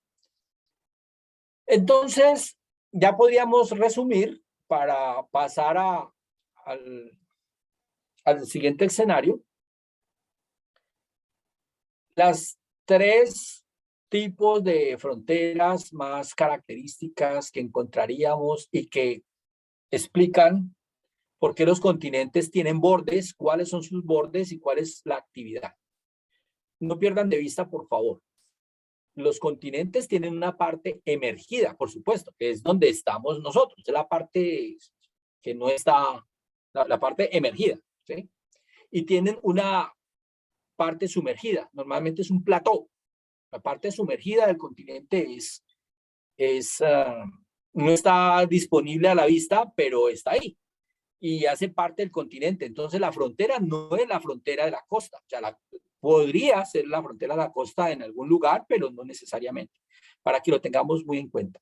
Entonces, ya podríamos resumir para pasar al siguiente escenario. Las tres tipos de fronteras más características que encontraríamos y que explican por qué los continentes tienen bordes, cuáles son sus bordes y cuál es la actividad. No pierdan de vista, por favor. Los continentes tienen una parte emergida, por supuesto, que es donde estamos nosotros, es la parte que no está, la parte emergida, ¿sí? Y tienen una parte sumergida, normalmente es un plató. La parte sumergida del continente no está disponible a la vista, pero está ahí y hace parte del continente. Entonces la frontera no es la frontera de la costa, o sea, podría ser la frontera de la costa en algún lugar, pero no necesariamente, para que lo tengamos muy en cuenta.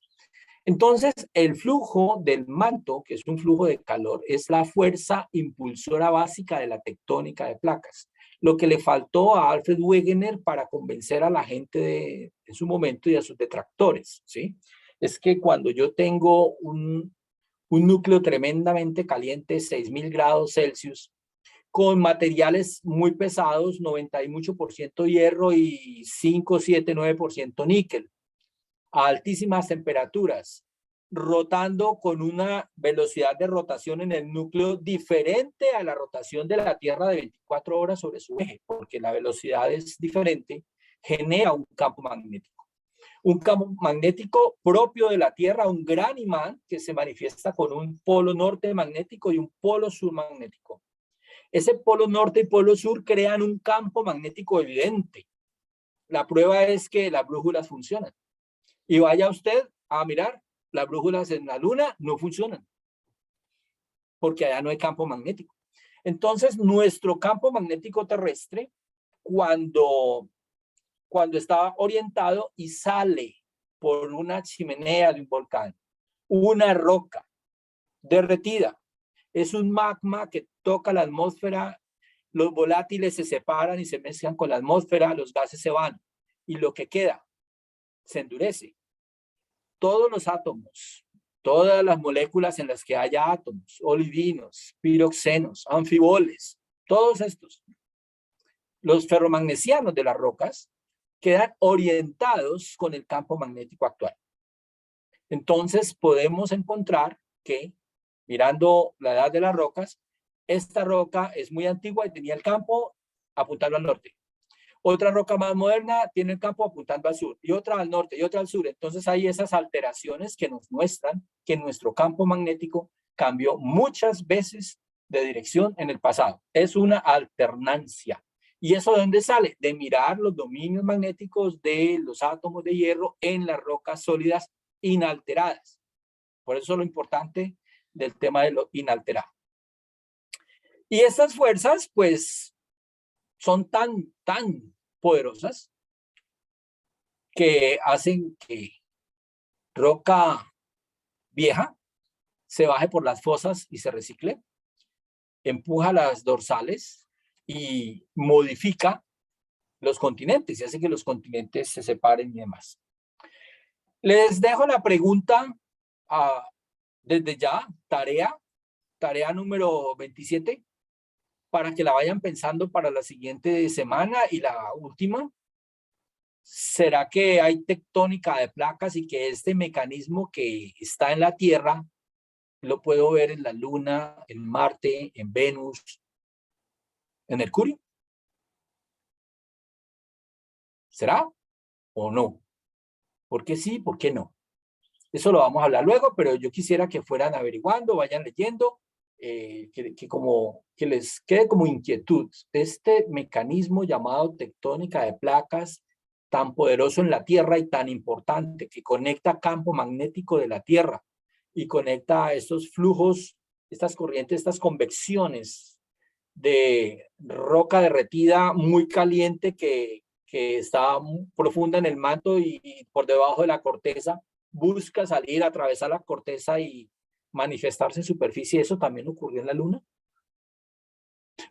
Entonces, el flujo del manto, que es un flujo de calor, es la fuerza impulsora básica de la tectónica de placas. Lo que le faltó a Alfred Wegener para convencer a la gente en su momento y a sus detractores, ¿sí? Es que cuando yo tengo un núcleo tremendamente caliente, 6.000 grados Celsius, con materiales muy pesados, 90 y mucho por ciento hierro y 5, 7, 9% níquel, a altísimas temperaturas, rotando con una velocidad de rotación en el núcleo diferente a la rotación de la Tierra de 24 horas sobre su eje, porque la velocidad es diferente, genera un campo magnético. Un campo magnético propio de la Tierra, un gran imán que se manifiesta con un polo norte magnético y un polo sur magnético. Ese polo norte y polo sur crean un campo magnético evidente. La prueba es que las brújulas funcionan. Y vaya usted a mirar, las brújulas en la luna no funcionan, porque allá no hay campo magnético. Entonces, nuestro campo magnético terrestre, cuando está orientado y sale por una chimenea de un volcán, una roca derretida, es un magma que toca la atmósfera, los volátiles se separan y se mezclan con la atmósfera, los gases se van y lo que queda se endurece. Todos los átomos, todas las moléculas en las que haya átomos, olivinos, piroxenos, anfiboles, todos estos, los ferromagnesianos de las rocas, quedan orientados con el campo magnético actual. Entonces podemos encontrar que, mirando la edad de las rocas, esta roca es muy antigua y tenía el campo apuntando al norte. Otra roca más moderna tiene el campo apuntando al sur, y otra al norte, y otra al sur. Entonces hay esas alteraciones que nos muestran que nuestro campo magnético cambió muchas veces de dirección en el pasado. Es una alternancia. ¿Y eso de dónde sale? De mirar los dominios magnéticos de los átomos de hierro en las rocas sólidas inalteradas. Por eso es lo importante del tema de lo inalterado. Y estas fuerzas, pues, son tan poderosas que hacen que roca vieja se baje por las fosas y se recicle, empuja las dorsales y modifica los continentes y hace que los continentes se separen y demás. Les dejo la pregunta desde ya, tarea número 27, para que la vayan pensando para la siguiente semana y la última. ¿Será que hay tectónica de placas y que este mecanismo que está en la Tierra lo puedo ver en la Luna, en Marte, en Venus, en Mercurio? ¿Será o no? ¿Por qué sí? ¿Por qué no? Eso lo vamos a hablar luego, pero yo quisiera que fueran averiguando, vayan leyendo, que les quede como inquietud este mecanismo llamado tectónica de placas, tan poderoso en la Tierra y tan importante, que conecta campo magnético de la Tierra y conecta estos flujos, estas corrientes, estas convecciones de roca derretida muy caliente que está muy profunda en el manto y por debajo de la corteza busca salir, atravesar la corteza y manifestarse en superficie. Eso también ocurrió en la Luna.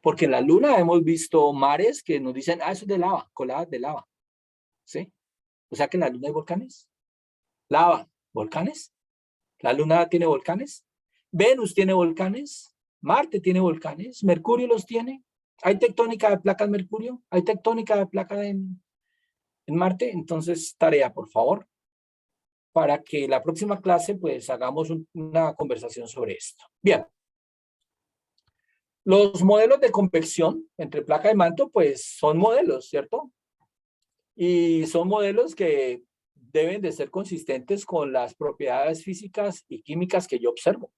Porque en la Luna hemos visto mares que nos dicen, eso es de lava, coladas de lava. ¿Sí? O sea que en la Luna hay volcanes. Lava, volcanes. La Luna tiene volcanes. Venus tiene volcanes. Marte tiene volcanes. Mercurio los tiene. Hay tectónica de placas en Mercurio. Hay tectónica de placas en Marte. Entonces, tarea, por favor, para que la próxima clase pues hagamos una conversación sobre esto. Bien. Los modelos de convección entre placa y manto pues son modelos, ¿cierto? Y son modelos que deben de ser consistentes con las propiedades físicas y químicas que yo observo.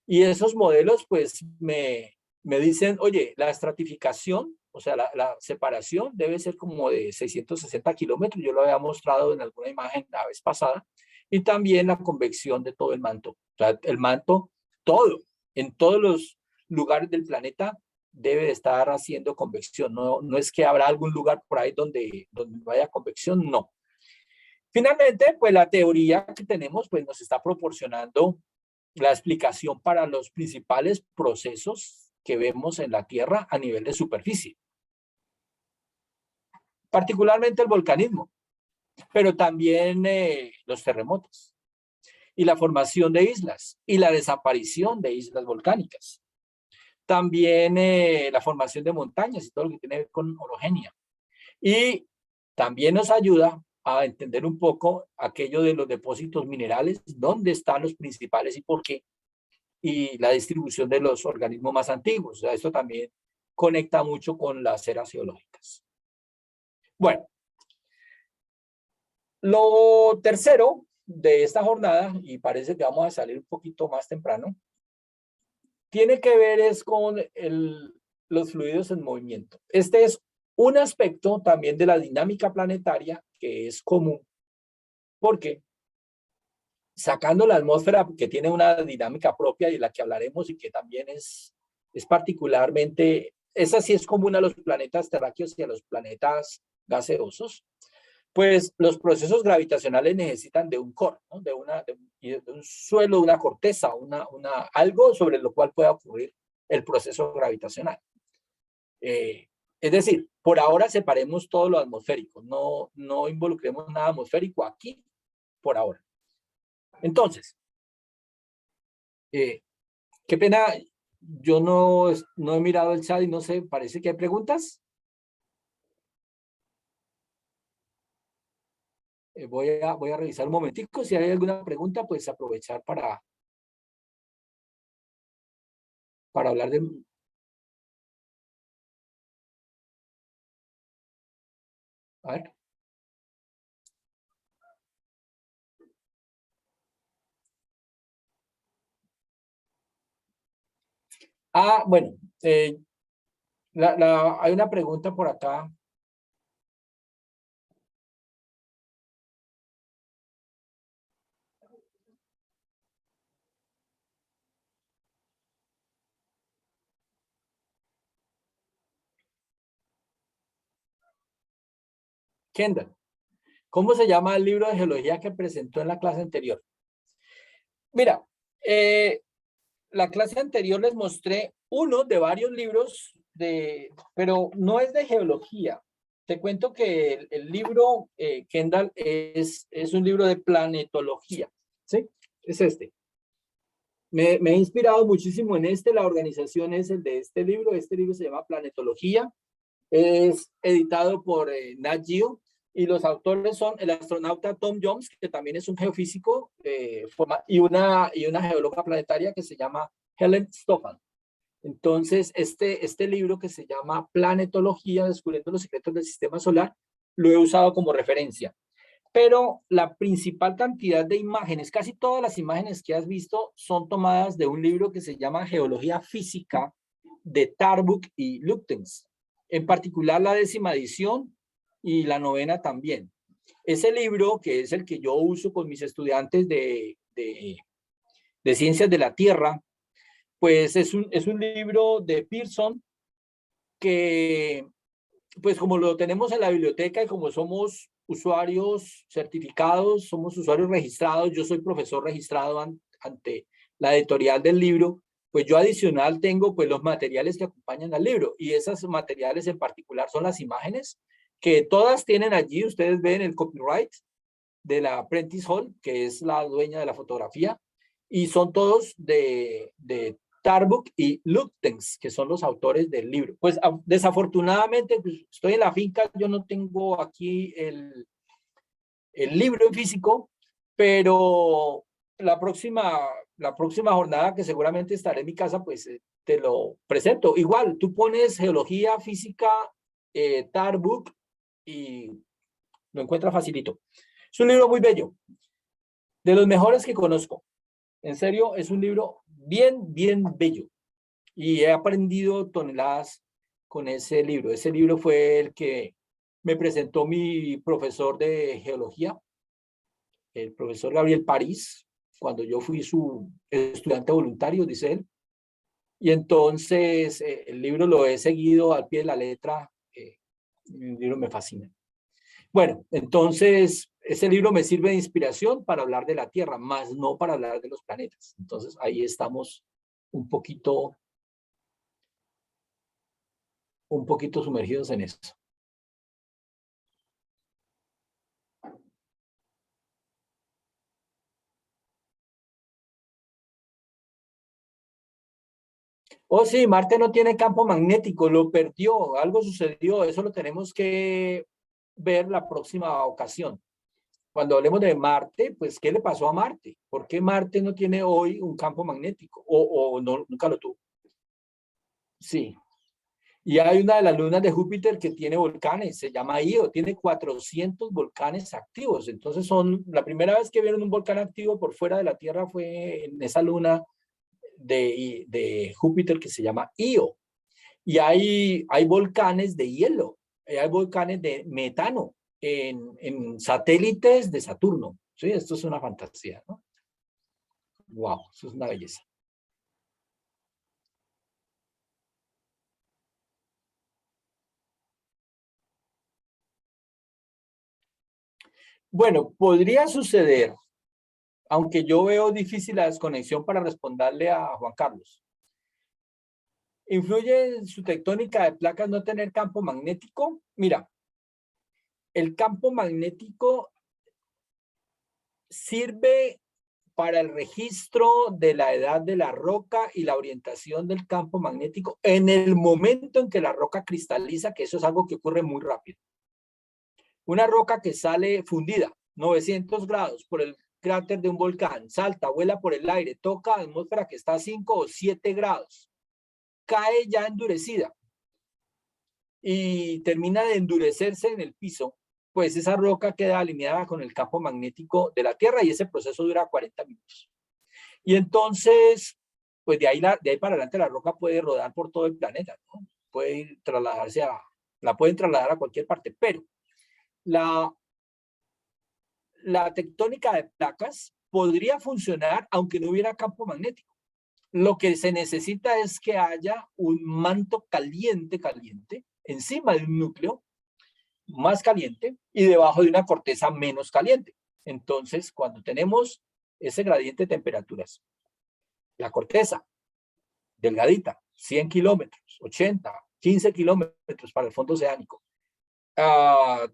Y esos modelos pues me dicen, oye, la estratificación, o sea, la separación debe ser como de 660 kilómetros. Yo lo había mostrado en alguna imagen la vez pasada. Y también la convección de todo el manto. O sea, el manto, en todos los lugares del planeta debe de estar haciendo convección. No es que habrá algún lugar por ahí donde no haya convección, no. Finalmente, pues la teoría que tenemos pues nos está proporcionando la explicación para los principales procesos que vemos en la Tierra a nivel de superficie. Particularmente el volcanismo, pero también los terremotos y la formación de islas y la desaparición de islas volcánicas. También la formación de montañas y todo lo que tiene que ver con orogenia. Y también nos ayuda a entender un poco aquello de los depósitos minerales, dónde están los principales y por qué, y la distribución de los organismos más antiguos. O sea, esto también conecta mucho con las eras geológicas. Bueno, lo tercero de esta jornada, y parece que vamos a salir un poquito más temprano, tiene que ver es con los fluidos en movimiento. Este es un aspecto también de la dinámica planetaria que es común, porque sacando la atmósfera que tiene una dinámica propia y de la que hablaremos y que también es es particularmente, esa sí es común a los planetas terráqueos y a los planetas gaseosos, pues los procesos gravitacionales necesitan de un core, ¿no? de un suelo, una corteza, algo sobre lo cual pueda ocurrir el proceso gravitacional. Es decir, por ahora separemos todo lo atmosférico, no involucremos nada atmosférico aquí por ahora. Entonces, qué pena, yo no he mirado el chat y no sé, parece que hay preguntas. Voy a revisar un momentico, si hay alguna pregunta, pues aprovechar para hablar de... A ver. Bueno, hay una pregunta por acá. Kendall, ¿cómo se llama el libro de geología que presentó en la clase anterior? Mira, la clase anterior les mostré uno de varios libros, pero no es de geología. Te cuento que el libro, Kendall, es un libro de planetología, ¿sí? Es este. Me he inspirado muchísimo en este, la organización es el de este libro se llama Planetología, es editado por Nat Geo, y los autores son el astronauta Tom Jones, que también es un geofísico, y una geóloga planetaria que se llama Helen Stofan. Entonces, este libro que se llama Planetología, descubriendo los secretos del sistema solar, lo he usado como referencia. Pero la principal cantidad de imágenes, casi todas las imágenes que has visto, son tomadas de un libro que se llama Geología Física de Tarbuck y Lutyens. En particular la 10ª edición y la 9ª también. Ese libro, que es el que yo uso con mis estudiantes de Ciencias de la Tierra, pues es un libro de Pearson que, pues como lo tenemos en la biblioteca y como somos usuarios certificados, somos usuarios registrados, yo soy profesor registrado ante la editorial del libro, pues yo adicional tengo pues los materiales que acompañan al libro, y esos materiales en particular son las imágenes que todas tienen allí. Ustedes ven el copyright de la Prentice Hall, que es la dueña de la fotografía, y son todos de Tarbuck y Lutyens, que son los autores del libro. Pues desafortunadamente, pues, estoy en la finca, yo no tengo aquí el libro en físico, pero la próxima jornada, que seguramente estaré en mi casa, pues te lo presento. Igual, tú pones geología, física, Tarbuck, y lo encuentras facilito. Es un libro muy bello, de los mejores que conozco. En serio, es un libro bien, bien bello. Y he aprendido toneladas con ese libro. Ese libro fue el que me presentó mi profesor de geología, el profesor Gabriel París, cuando yo fui su estudiante voluntario, dice él. Y entonces el libro lo he seguido al pie de la letra. El libro me fascina. Bueno, entonces ese libro me sirve de inspiración para hablar de la Tierra, más no para hablar de los planetas. Entonces ahí estamos un poquito sumergidos en eso. Oh, sí, Marte no tiene campo magnético, lo perdió, algo sucedió, eso lo tenemos que ver la próxima ocasión. Cuando hablemos de Marte, pues, ¿qué le pasó a Marte? ¿Por qué Marte no tiene hoy un campo magnético? O no, nunca lo tuvo. Sí. Y hay una de las lunas de Júpiter que tiene volcanes, se llama Io, tiene 400 volcanes activos. Entonces la primera vez que vieron un volcán activo por fuera de la Tierra fue en esa luna de Júpiter que se llama Io. Y hay volcanes de hielo, hay volcanes de metano en satélites de Saturno. Sí, esto es una fantasía, ¿no? Wow, eso es una belleza. Bueno, podría suceder, aunque yo veo difícil la desconexión para responderle a Juan Carlos. ¿Influye en su tectónica de placas no tener campo magnético? Mira, el campo magnético sirve para el registro de la edad de la roca y la orientación del campo magnético en el momento en que la roca cristaliza, que eso es algo que ocurre muy rápido. Una roca que sale fundida, 900 grados por el cráter de un volcán, salta, vuela por el aire, toca atmósfera que está a 5 o 7 grados, cae ya endurecida y termina de endurecerse en el piso, pues esa roca queda alineada con el campo magnético de la Tierra y ese proceso dura 40 minutos. Y entonces, pues de ahí para adelante la roca puede rodar por todo el planeta, ¿no? Puede trasladarse la pueden trasladar a cualquier parte, pero la tectónica de placas podría funcionar aunque no hubiera campo magnético. Lo que se necesita es que haya un manto caliente encima de un núcleo más caliente y debajo de una corteza menos caliente. Entonces, cuando tenemos ese gradiente de temperaturas, la corteza delgadita, 100 kilómetros, 80, 15 kilómetros para el fondo oceánico,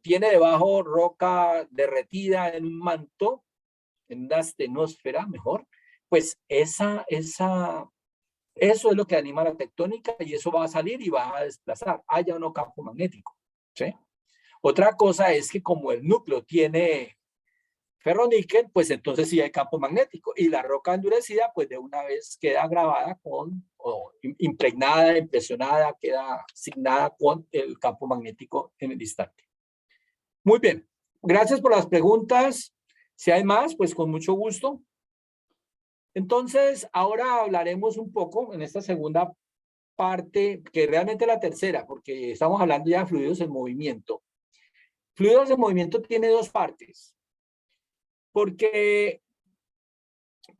tiene debajo roca derretida en un manto, en una astenosfera mejor, pues eso es lo que anima la tectónica y eso va a salir y va a desplazar, haya o no campo magnético, ¿sí? Otra cosa es que como el núcleo tiene ferroníquel, pues entonces sí hay campo magnético y la roca endurecida pues de una vez queda grabada o impregnada, impresionada, queda asignada con el campo magnético en el instante. Muy bien, gracias por las preguntas. Si hay más, pues con mucho gusto. Entonces, ahora hablaremos un poco en esta segunda parte, que realmente es la tercera, porque estamos hablando ya de fluidos en movimiento. Fluidos en movimiento tiene dos partes, porque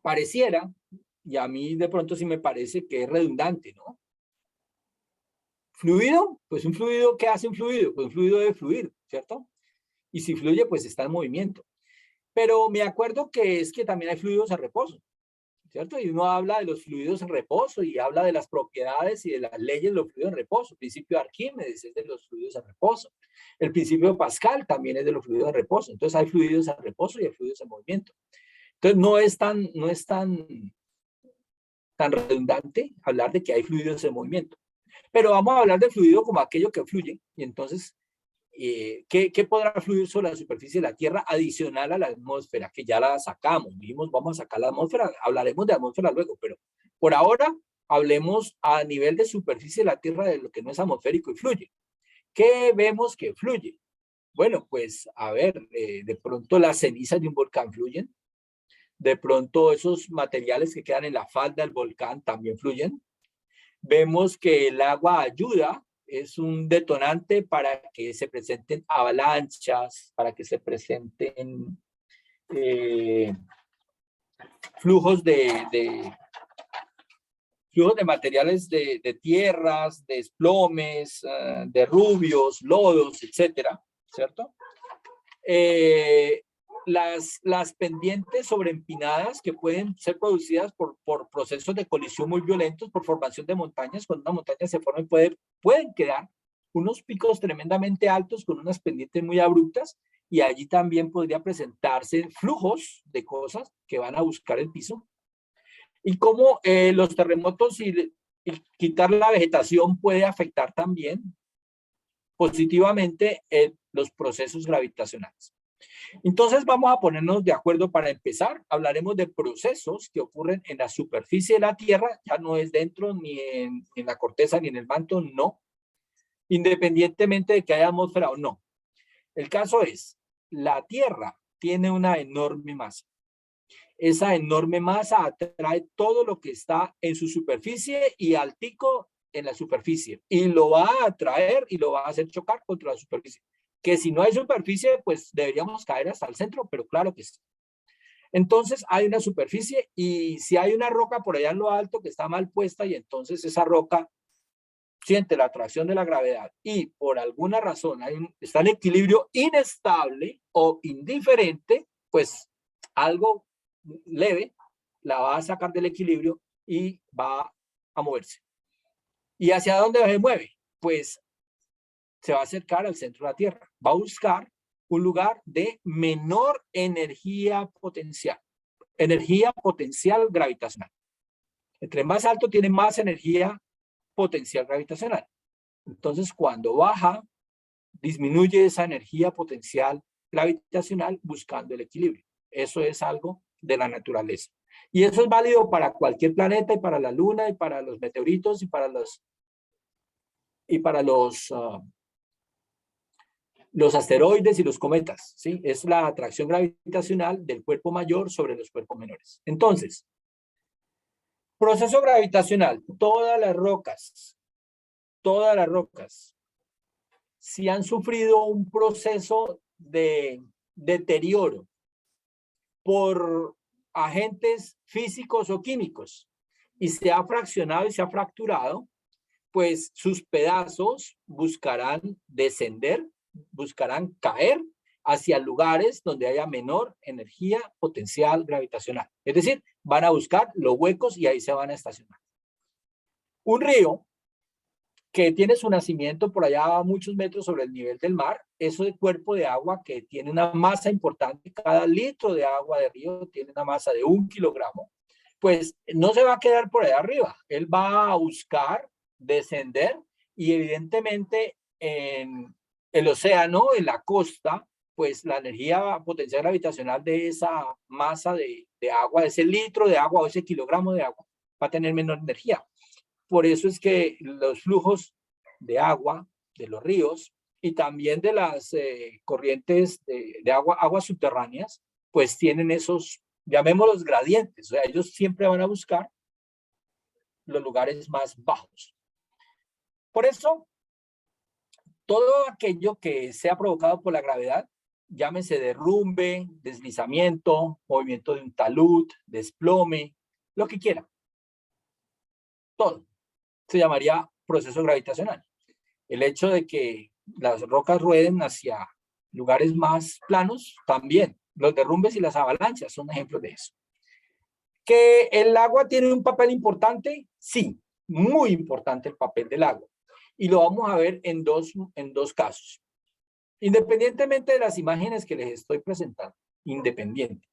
pareciera, y a mí de pronto sí me parece que es redundante, ¿no? Fluido, pues un fluido, ¿qué hace un fluido? Pues un fluido debe fluir, ¿cierto? Y si fluye, pues está en movimiento. Pero me acuerdo que es que también hay fluidos a reposo, ¿cierto? Y uno habla de los fluidos en reposo y habla de las propiedades y de las leyes de los fluidos en reposo. El principio de Arquímedes es de los fluidos en reposo. El principio de Pascal también es de los fluidos en reposo. Entonces hay fluidos en reposo y hay fluidos en movimiento. Entonces no es tan redundante hablar de que hay fluidos en movimiento. Pero vamos a hablar de fluido como aquello que fluye. Y entonces, ¿qué podrá fluir sobre la superficie de la Tierra adicional a la atmósfera? Que ya la sacamos. Dijimos, vamos a sacar la atmósfera. Hablaremos de atmósfera luego, pero por ahora hablemos a nivel de superficie de la Tierra de lo que no es atmosférico y fluye. ¿Qué vemos que fluye? Bueno, pues a ver, de pronto las cenizas de un volcán fluyen. De pronto esos materiales que quedan en la falda del volcán también fluyen. Vemos que el agua ayuda, es un detonante para que se presenten avalanchas, para que se presenten flujos flujos de materiales de tierras, de desplomes, de rubios, lodos, etcétera, ¿cierto? Las pendientes sobreempinadas que pueden ser producidas por procesos de colisión muy violentos, por formación de montañas. Cuando una montaña se forma pueden quedar unos picos tremendamente altos con unas pendientes muy abruptas y allí también podría presentarse flujos de cosas que van a buscar el piso. Y cómo los terremotos y quitar la vegetación puede afectar también positivamente los procesos gravitacionales. Entonces vamos a ponernos de acuerdo para empezar. Hablaremos de procesos que ocurren en la superficie de la Tierra, ya no es dentro ni en la corteza ni en el manto, no, independientemente de que haya atmósfera o no. El caso es, la Tierra tiene una enorme masa. Esa enorme masa atrae todo lo que está en su superficie y altico en la superficie, y lo va a atraer y lo va a hacer chocar contra la superficie. Que si no hay superficie, pues deberíamos caer hasta el centro, pero claro que sí. Entonces hay una superficie y si hay una roca por allá en lo alto que está mal puesta y entonces esa roca siente la atracción de la gravedad y por alguna razón está en equilibrio inestable o indiferente, pues algo leve la va a sacar del equilibrio y va a moverse. ¿Y hacia dónde se mueve? Pues se va a acercar al centro de la Tierra. Va a buscar un lugar de menor energía potencial gravitacional. Entre más alto tiene más energía potencial gravitacional. Entonces, cuando baja, disminuye esa energía potencial gravitacional buscando el equilibrio. Eso es algo de la naturaleza. Y eso es válido para cualquier planeta y para la Luna y para los meteoritos y para los asteroides y los cometas, ¿sí? Es la atracción gravitacional del cuerpo mayor sobre los cuerpos menores. Entonces, proceso gravitacional, todas las rocas, si han sufrido un proceso de deterioro por agentes físicos o químicos y se ha fraccionado y se ha fracturado, pues sus pedazos buscarán descender, buscarán caer hacia lugares donde haya menor energía potencial gravitacional. Es decir, van a buscar los huecos y ahí se van a estacionar. Un río que tiene su nacimiento por allá a muchos metros sobre el nivel del mar, eso de cuerpo de agua que tiene una masa importante, cada litro de agua de río tiene una masa de 1 kilogramo, pues no se va a quedar por allá arriba, él va a buscar descender y evidentemente en el océano, en la costa, pues la energía potencial gravitacional de esa masa de agua, de ese litro de agua o ese kilogramo de agua, va a tener menor energía. Por eso es que los flujos de agua de los ríos y también de las corrientes de agua, aguas subterráneas, pues tienen esos, llamémoslos gradientes. O sea, ellos siempre van a buscar los lugares más bajos. Por eso, todo aquello que sea provocado por la gravedad, llámese derrumbe, deslizamiento, movimiento de un talud, desplome, lo que quiera, todo se llamaría proceso gravitacional. El hecho de que las rocas rueden hacia lugares más planos, también. Los derrumbes y las avalanchas son ejemplos de eso. ¿Que el agua tiene un papel importante? Sí, muy importante el papel del agua. Y lo vamos a ver en dos casos. Independientemente de las imágenes que les estoy presentando, independiente.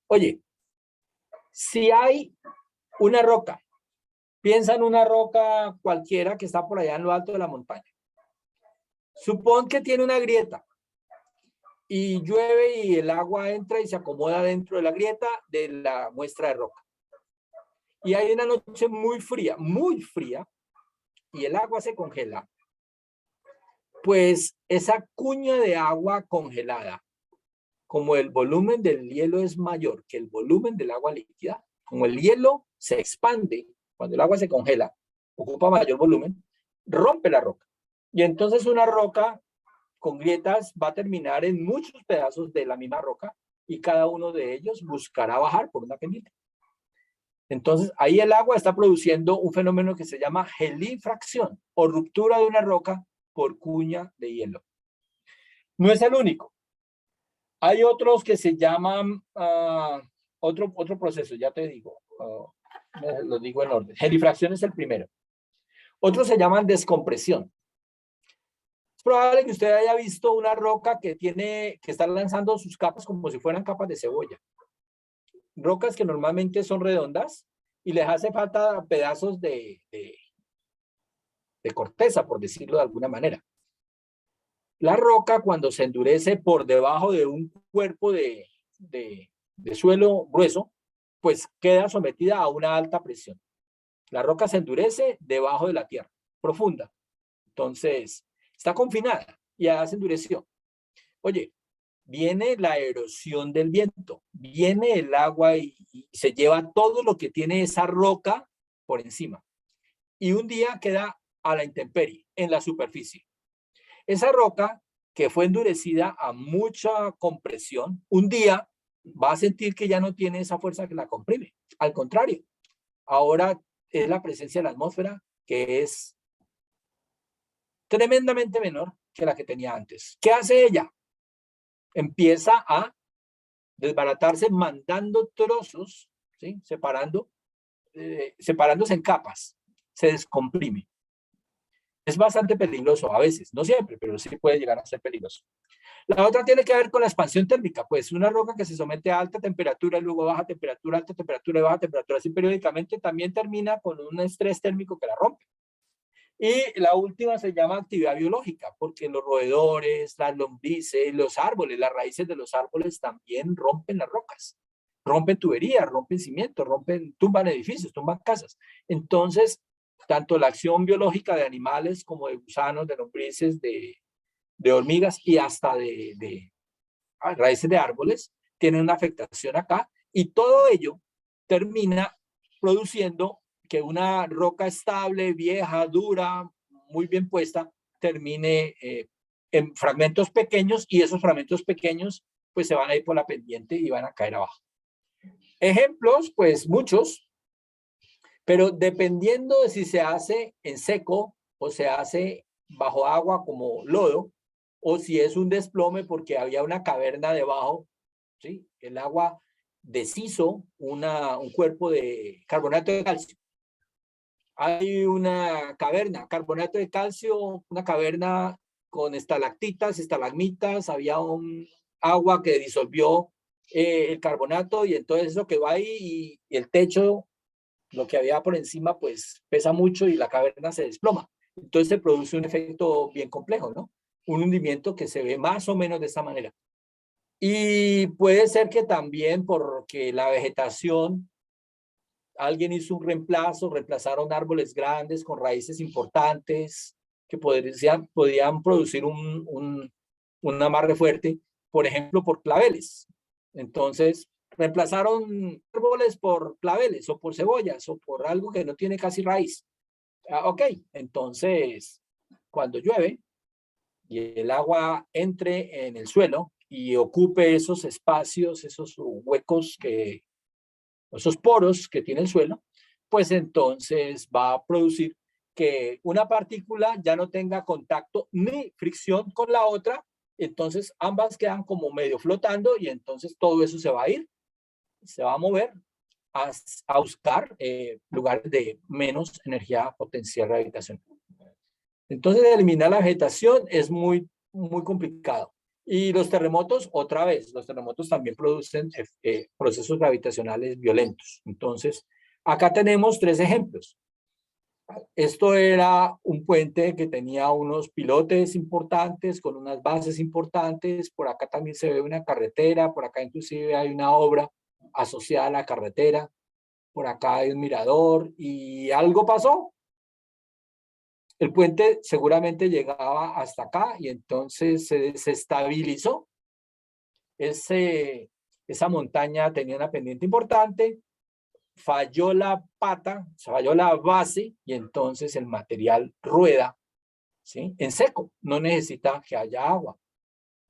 Oye, si hay una roca, piensa en una roca cualquiera que está por allá en lo alto de la montaña. Supón que tiene una grieta y llueve y el agua entra y se acomoda dentro de la grieta de la muestra de roca. Y hay una noche muy fría, y el agua se congela. Pues esa cuña de agua congelada, como el volumen del hielo es mayor que el volumen del agua líquida, como el hielo se expande cuando el agua se congela, ocupa mayor volumen, rompe la roca. Y entonces una roca con grietas va a terminar en muchos pedazos de la misma roca y cada uno de ellos buscará bajar por una pendiente. Entonces ahí el agua está produciendo un fenómeno que se llama gelifracción o ruptura de una roca por cuña de hielo. No es el único. Hay otros que se llaman, otro proceso, ya te digo, lo digo en orden. Gelifracción es el primero. Otros se llaman descompresión. Es probable que usted haya visto una roca que está lanzando sus capas como si fueran capas de cebolla. Rocas que normalmente son redondas y les hace falta pedazos de corteza, por decirlo de alguna manera. La roca, cuando se endurece por debajo de un cuerpo de suelo grueso, pues queda sometida a una alta presión. La roca se endurece debajo de la tierra, profunda. Entonces, está confinada y ya se endureció. Oye, viene la erosión del viento, viene el agua y se lleva todo lo que tiene esa roca por encima. Y un día queda a la intemperie, en la superficie. Esa roca que fue endurecida a mucha compresión, un día va a sentir que ya no tiene esa fuerza que la comprime. Al contrario, ahora es la presencia de la atmósfera que es tremendamente menor que la que tenía antes. ¿Qué hace ella? Empieza a desbaratarse mandando trozos, ¿sí? Separándose en capas, se descomprime. Es bastante peligroso a veces, no siempre, pero sí puede llegar a ser peligroso. La otra tiene que ver con la expansión térmica, pues una roca que se somete a alta temperatura y luego baja temperatura, alta temperatura y baja temperatura, así periódicamente también termina con un estrés térmico que la rompe. Y la última se llama actividad biológica, porque los roedores, las lombrices, los árboles, las raíces de los árboles también rompen las rocas, rompen tuberías, rompen cimientos, tumban edificios, tumban casas. Entonces, tanto la acción biológica de animales como de gusanos, de lombrices, de hormigas y hasta de raíces de árboles tienen una afectación acá, y todo ello termina produciendo que una roca estable, vieja, dura, muy bien puesta, termine en fragmentos pequeños, y esos fragmentos pequeños pues se van a ir por la pendiente y van a caer abajo. Ejemplos, pues muchos, pero dependiendo de si se hace en seco o se hace bajo agua como lodo, o si es un desplome porque había una caverna debajo, ¿sí? El agua deshizo un cuerpo de carbonato de calcio. Hay una caverna, carbonato de calcio, una caverna con estalactitas, estalagmitas, había un agua que disolvió el carbonato, y entonces eso quedó ahí, y el techo, lo que había por encima, pues pesa mucho y la caverna se desploma. Entonces se produce un efecto bien complejo, ¿no? Un hundimiento que se ve más o menos de esta manera. Y puede ser que también porque la vegetación, alguien hizo un reemplazaron árboles grandes con raíces importantes que podían producir un amarre fuerte, por ejemplo, por claveles. Entonces, reemplazaron árboles por claveles o por cebollas o por algo que no tiene casi raíz. Ok, entonces, cuando llueve y el agua entre en el suelo y ocupe esos espacios, esos huecos, esos poros que tiene el suelo, pues entonces va a producir que una partícula ya no tenga contacto ni fricción con la otra, entonces ambas quedan como medio flotando, y entonces todo eso se va a ir, se va a mover a buscar lugares de menos energía potencial gravitacional. Entonces, eliminar la vegetación es muy, muy complicado. Y los terremotos, otra vez, los terremotos también producen procesos gravitacionales violentos. Entonces, acá tenemos 3 ejemplos. Esto era un puente que tenía unos pilotes importantes, con unas bases importantes. Por acá también se ve una carretera, por acá inclusive hay una obra asociada a la carretera. Por acá hay un mirador y algo pasó. El puente seguramente llegaba hasta acá y entonces se desestabilizó. Esa montaña tenía una pendiente importante, falló la pata, falló la base, y entonces el material rueda, ¿sí? En seco, no necesita que haya agua.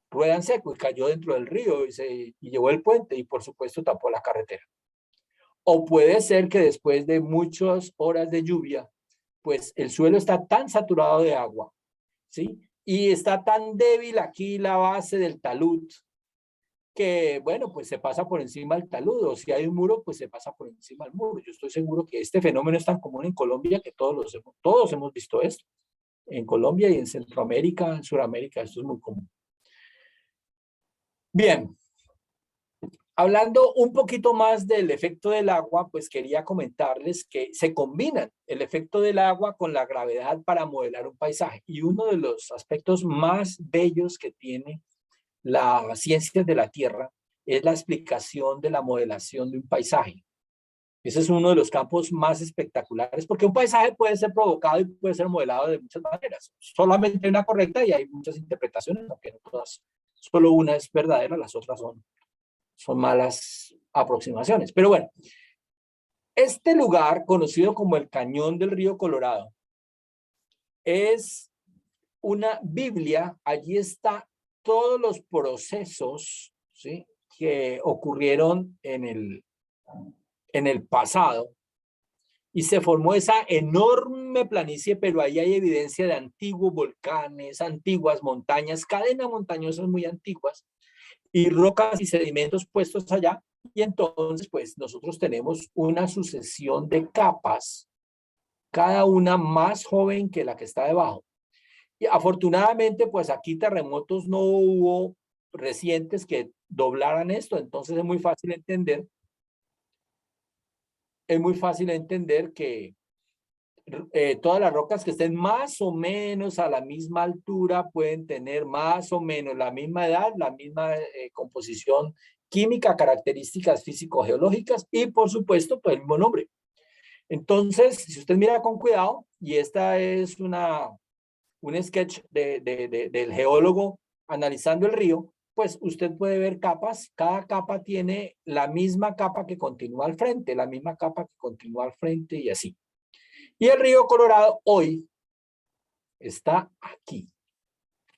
Rueda en seco y cayó dentro del río y llevó el puente y por supuesto tapó la carretera. O puede ser que después de muchas horas de lluvia, pues el suelo está tan saturado de agua, ¿sí? Y está tan débil aquí la base del talud, que, bueno, pues se pasa por encima del talud, o si hay un muro, pues se pasa por encima del muro. Yo estoy seguro que este fenómeno es tan común en Colombia que todos hemos visto esto. En Colombia y en Centroamérica, en Sudamérica, esto es muy común. Bien, hablando un poquito más del efecto del agua, pues quería comentarles que se combinan el efecto del agua con la gravedad para modelar un paisaje. Y uno de los aspectos más bellos que tiene las ciencias de la Tierra es la explicación de la modelación de un paisaje. Ese es uno de los campos más espectaculares, porque un paisaje puede ser provocado y puede ser modelado de muchas maneras. Solamente hay una correcta y hay muchas interpretaciones, aunque no todas, solo una es verdadera, las otras son malas aproximaciones. Pero bueno, este lugar, conocido como el Cañón del Río Colorado, es una Biblia. Allí está todos los procesos, ¿sí?, que ocurrieron en el pasado, y se formó esa enorme planicie, pero ahí hay evidencia de antiguos volcanes, antiguas montañas, cadenas montañosas muy antiguas, y rocas y sedimentos puestos allá, y entonces pues nosotros tenemos una sucesión de capas, cada una más joven que la que está debajo. Y afortunadamente pues aquí terremotos no hubo recientes que doblaran esto, entonces es muy fácil entender que todas las rocas que estén más o menos a la misma altura pueden tener más o menos la misma edad, la misma composición química, características físico-geológicas y por supuesto pues el mismo nombre. Entonces, si usted mira con cuidado, y esta es un sketch del geólogo analizando el río, pues usted puede ver capas, cada capa tiene la misma capa que continúa al frente, la misma capa que continúa al frente y así. Y el río Colorado hoy está aquí,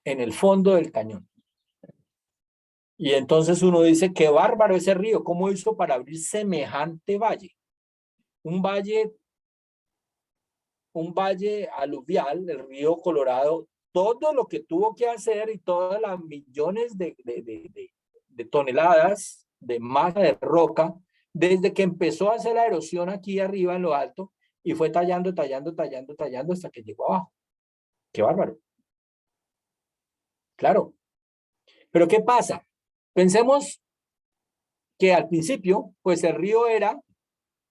en el fondo del cañón. Y entonces uno dice, qué bárbaro ese río, ¿cómo hizo para abrir semejante valle? Un valle aluvial, el río Colorado, todo lo que tuvo que hacer y todas las millones de toneladas de masa de roca, desde que empezó a hacer la erosión aquí arriba en lo alto, y fue tallando, tallando, tallando, tallando hasta que llegó abajo. ¡Qué bárbaro! Claro. Pero ¿qué pasa? Pensemos que al principio, pues el río era,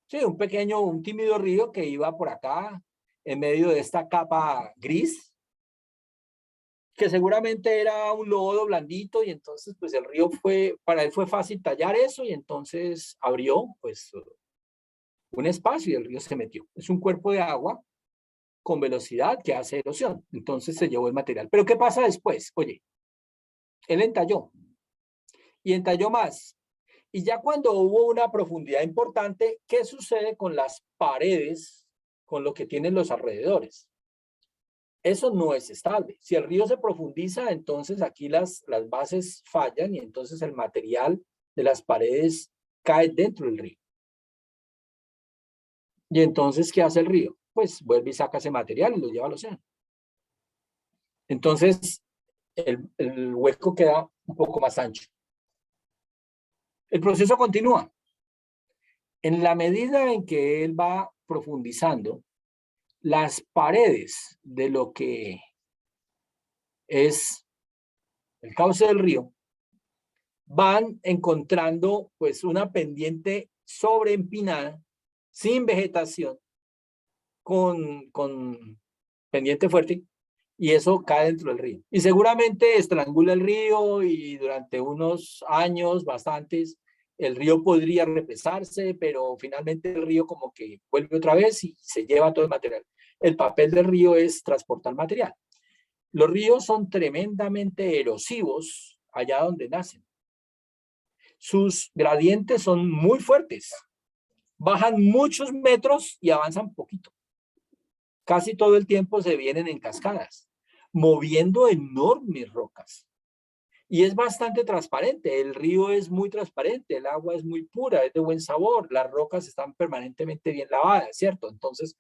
sí, un pequeño, un tímido río que iba por acá, en medio de esta capa gris, que seguramente era un lodo blandito, y entonces pues el río para él fue fácil tallar eso, y entonces abrió pues un espacio y el río se metió. Es un cuerpo de agua con velocidad que hace erosión, entonces se llevó el material. Pero ¿qué pasa después? Oye, él entalló y entalló más. Y ya cuando hubo una profundidad importante, ¿qué sucede con las paredes, con lo que tienen los alrededores? Eso no es estable. Si el río se profundiza, entonces aquí las bases fallan y entonces el material de las paredes cae dentro del río. Y entonces, ¿qué hace el río? Pues vuelve y saca ese material y lo lleva al océano. Entonces, el hueco queda un poco más ancho. El proceso continúa. En la medida en que él va profundizando, las paredes de lo que es el cauce del río van encontrando pues una pendiente sobreempinada, sin vegetación, con pendiente fuerte, y eso cae dentro del río. Y seguramente estrangula el río y durante unos años, bastantes, el río podría represarse, pero finalmente el río como que vuelve otra vez y se lleva todo el material. El papel del río es transportar material. Los ríos son tremendamente erosivos allá donde nacen. Sus gradientes son muy fuertes. Bajan muchos metros y avanzan poquito. Casi todo el tiempo se vienen en cascadas, moviendo enormes rocas. Y es bastante transparente, el río es muy transparente, el agua es muy pura, es de buen sabor, las rocas están permanentemente bien lavadas, ¿cierto? Entonces,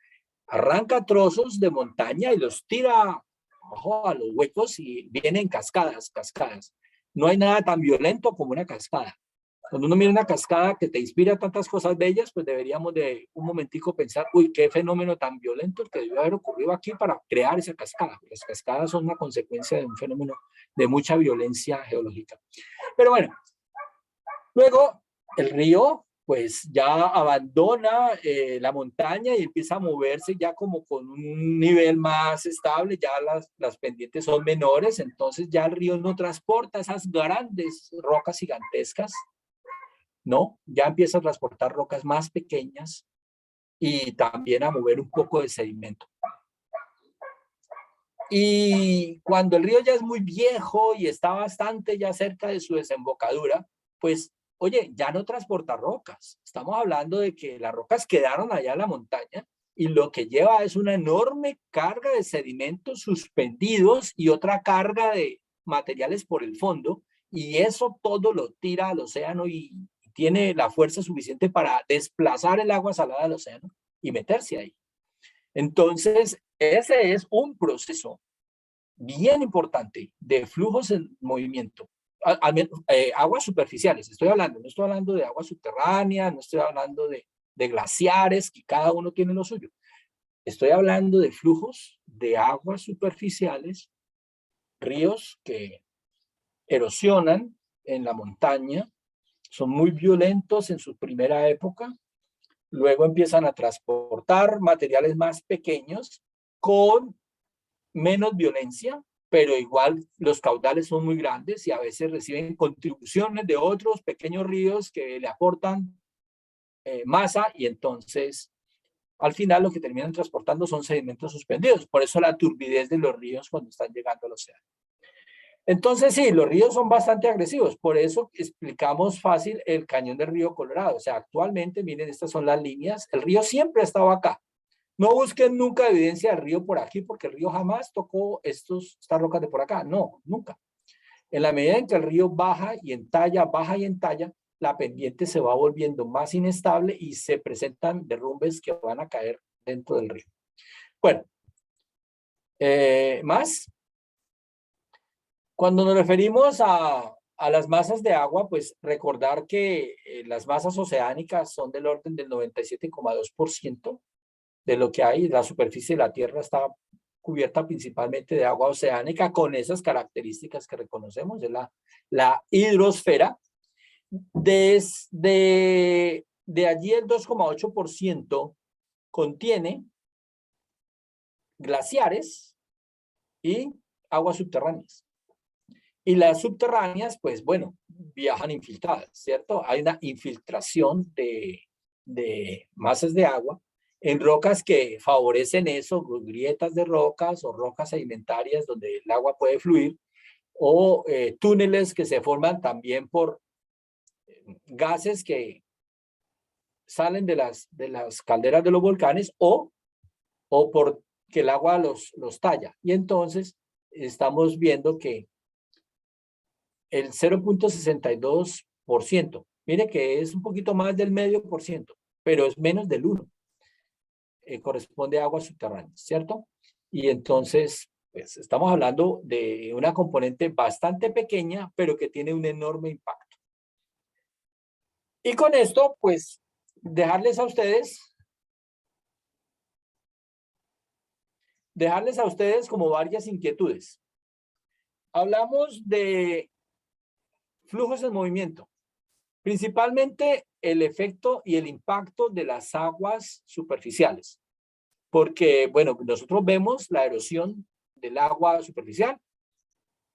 arranca trozos de montaña y los tira abajo a los huecos y vienen cascadas, cascadas. No hay nada tan violento como una cascada. Cuando uno mira una cascada que te inspira tantas cosas bellas, pues deberíamos de un momentico pensar, uy, qué fenómeno tan violento el que debió haber ocurrido aquí para crear esa cascada. Las cascadas son una consecuencia de un fenómeno de mucha violencia geológica. Pero bueno, luego el río pues ya abandona la montaña y empieza a moverse ya como con un nivel más estable, ya las pendientes son menores, entonces ya el río no transporta esas grandes rocas gigantescas, ¿no? Ya empieza a transportar rocas más pequeñas y también a mover un poco de sedimento. Y cuando el río ya es muy viejo y está bastante ya cerca de su desembocadura, pues, oye, ya no transporta rocas. Estamos hablando de que las rocas quedaron allá en la montaña y lo que lleva es una enorme carga de sedimentos suspendidos y otra carga de materiales por el fondo, y eso todo lo tira al océano y tiene la fuerza suficiente para desplazar el agua salada del océano y meterse ahí. Entonces, ese es un proceso bien importante de flujos en movimiento. Aguas superficiales, estoy hablando, no estoy hablando de aguas subterráneas, no estoy hablando de glaciares, que cada uno tiene lo suyo. Estoy hablando de flujos de aguas superficiales, ríos que erosionan en la montaña, son muy violentos en su primera época, luego empiezan a transportar materiales más pequeños con menos violencia, pero igual los caudales son muy grandes y a veces reciben contribuciones de otros pequeños ríos que le aportan masa y entonces al final lo que terminan transportando son sedimentos suspendidos. Por eso la turbidez de los ríos cuando están llegando al océano. Entonces sí, los ríos son bastante agresivos. Por eso explicamos fácil el cañón del río Colorado. O sea, actualmente, miren, estas son las líneas. El río siempre ha estado acá. No busquen nunca evidencia del río por aquí, porque el río jamás tocó estas rocas de por acá. No, nunca. En la medida en que el río baja y entalla, la pendiente se va volviendo más inestable y se presentan derrumbes que van a caer dentro del río. Bueno, más. Cuando nos referimos a las masas de agua, pues recordar que las masas oceánicas son del orden del 97,2% de lo que hay. La superficie de la Tierra está cubierta principalmente de agua oceánica con esas características que reconocemos, de la hidrosfera. De allí el 2,8% contiene glaciares y aguas subterráneas. Y las subterráneas, pues bueno, viajan infiltradas, ¿cierto? Hay una infiltración de masas de agua en rocas que favorecen eso, grietas de rocas o rocas sedimentarias donde el agua puede fluir, o túneles que se forman también por gases que salen de las calderas de los volcanes o porque el agua los talla. Y entonces estamos viendo que el 0,62%, mire que es un poquito más del 0,5%, pero es menos del 1%, corresponde a aguas subterráneas, ¿cierto? Y entonces, pues estamos hablando de una componente bastante pequeña, pero que tiene un enorme impacto. Y con esto, pues, dejarles a ustedes como varias inquietudes. Hablamos de flujos en movimiento, principalmente el efecto y el impacto de las aguas superficiales, porque, bueno, nosotros vemos la erosión del agua superficial,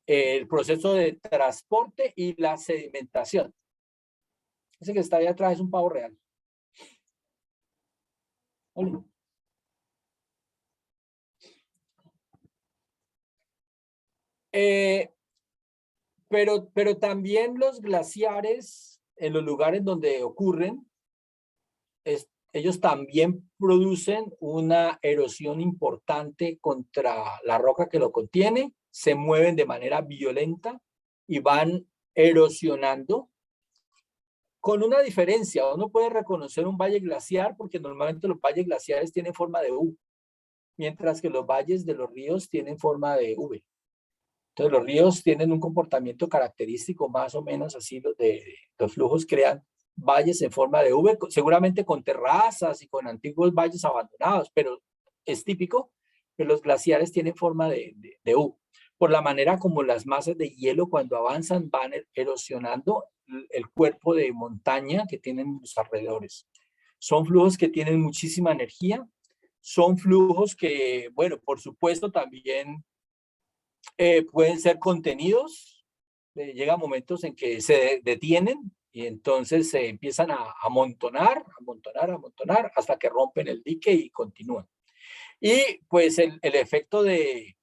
el proceso de transporte y la sedimentación. Ese que está ahí atrás es un pavo real. Hola. Pero también los glaciares, en los lugares donde ocurren, ellos también producen una erosión importante contra la roca que lo contiene, se mueven de manera violenta y van erosionando con una diferencia. Uno puede reconocer un valle glaciar porque normalmente los valles glaciares tienen forma de U, mientras que los valles de los ríos tienen forma de V. Entonces los ríos tienen un comportamiento característico más o menos así, los flujos crean valles en forma de V, seguramente con terrazas y con antiguos valles abandonados, pero es típico que los glaciares tienen forma de U, por la manera como las masas de hielo cuando avanzan van erosionando el cuerpo de montaña que tienen los alrededores. Son flujos que tienen muchísima energía, son flujos que, bueno, por supuesto también pueden ser contenidos, llega momentos en que se detienen y entonces se empiezan a amontonar hasta que rompen el dique y continúan. Y pues el efecto de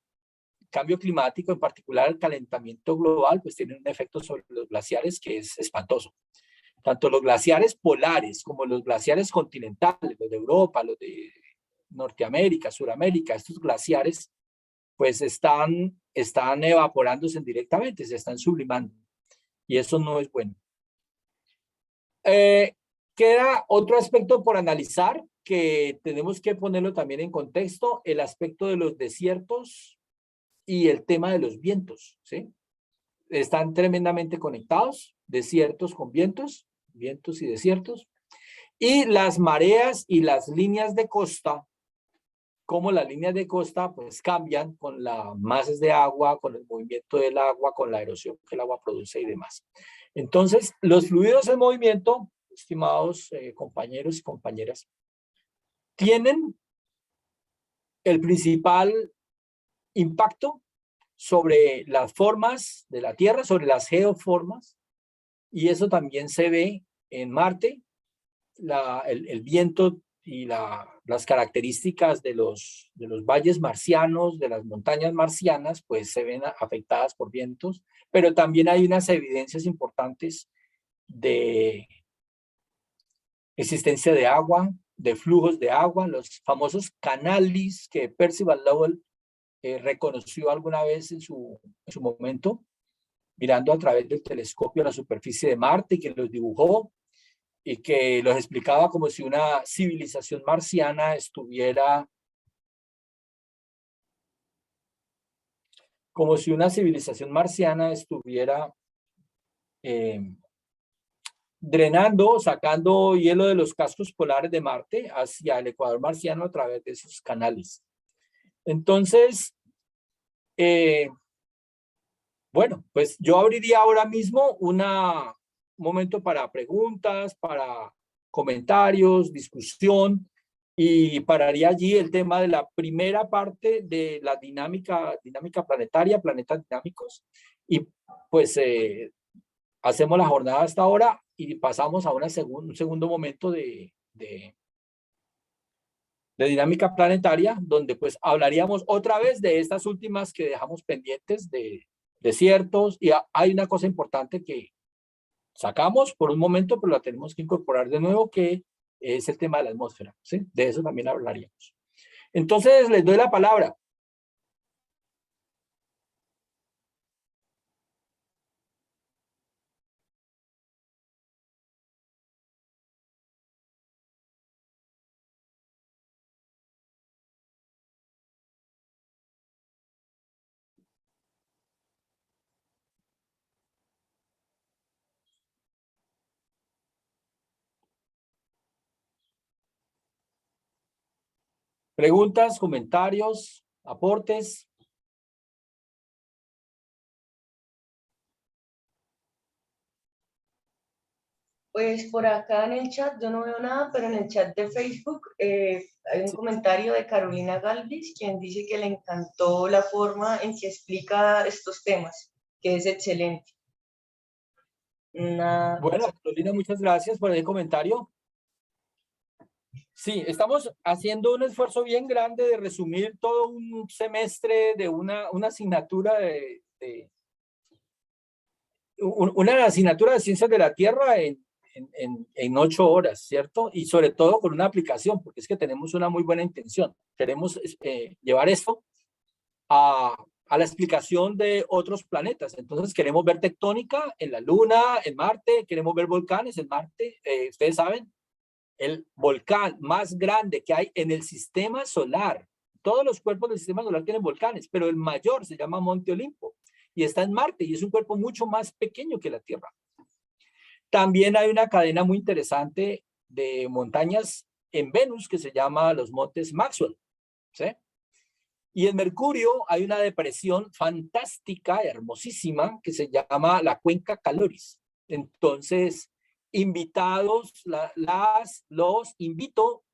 cambio climático, en particular el calentamiento global, pues tiene un efecto sobre los glaciares que es espantoso. Tanto los glaciares polares como los glaciares continentales, los de Europa, los de Norteamérica, Suramérica, estos glaciares pues están evaporándose directamente, se están sublimando. Y eso no es bueno. Queda otro aspecto por analizar, que tenemos que ponerlo también en contexto, el aspecto de los desiertos y el tema de los vientos, ¿sí? Están tremendamente conectados, desiertos con vientos, vientos y desiertos, y las mareas y las líneas de costa, como las líneas de costa pues cambian con las masas de agua, con el movimiento del agua, con la erosión que el agua produce y demás. Entonces, los fluidos en movimiento, estimados compañeros y compañeras, tienen el principal impacto sobre las formas de la Tierra, sobre las geoformas, y eso también se ve en Marte, el viento y las características de los valles marcianos, de las montañas marcianas, pues se ven afectadas por vientos, pero también hay unas evidencias importantes de existencia de agua, de flujos de agua, los famosos canales que Percival Lowell reconoció alguna vez en su momento, mirando a través del telescopio a la superficie de Marte, y que los dibujó y que los explicaba como si una civilización marciana estuviera, eh, drenando, sacando hielo de los cascos polares de Marte hacia el ecuador marciano a través de esos canales. Entonces, bueno, pues yo abriría ahora mismo un momento para preguntas, para comentarios, discusión, y pararía allí el tema de la primera parte de la dinámica planetaria, planetas dinámicos, y pues hacemos la jornada hasta ahora y pasamos a un segundo momento de dinámica planetaria, donde pues hablaríamos otra vez de estas últimas que dejamos pendientes de desiertos, y hay una cosa importante que sacamos por un momento, pero la tenemos que incorporar de nuevo, que es el tema de la atmósfera, ¿sí? De eso también hablaríamos. Entonces, les doy la palabra. Preguntas, comentarios, aportes. Pues por acá en el chat yo no veo nada, pero en el chat de Facebook hay un comentario de Carolina Galvis, quien dice que le encantó la forma en que explica estos temas, que es excelente. Bueno, Carolina, muchas gracias por el comentario. Sí, estamos haciendo un esfuerzo bien grande de resumir todo un semestre de una asignatura una asignatura de ciencias de la Tierra en 8 horas, ¿cierto? Y sobre todo con una aplicación, porque es que tenemos una muy buena intención. Queremos llevar esto a la explicación de otros planetas. Entonces queremos ver tectónica en la Luna, en Marte, queremos ver volcanes en Marte. Ustedes saben, el volcán más grande que hay en el sistema solar. Todos los cuerpos del sistema solar tienen volcanes, pero el mayor se llama Monte Olimpo y está en Marte, y es un cuerpo mucho más pequeño que la Tierra. También hay una cadena muy interesante de montañas en Venus que se llama los Montes Maxwell, ¿sí? Y en Mercurio hay una depresión fantástica, hermosísima, que se llama la Cuenca Caloris. Entonces, invitados, los invito,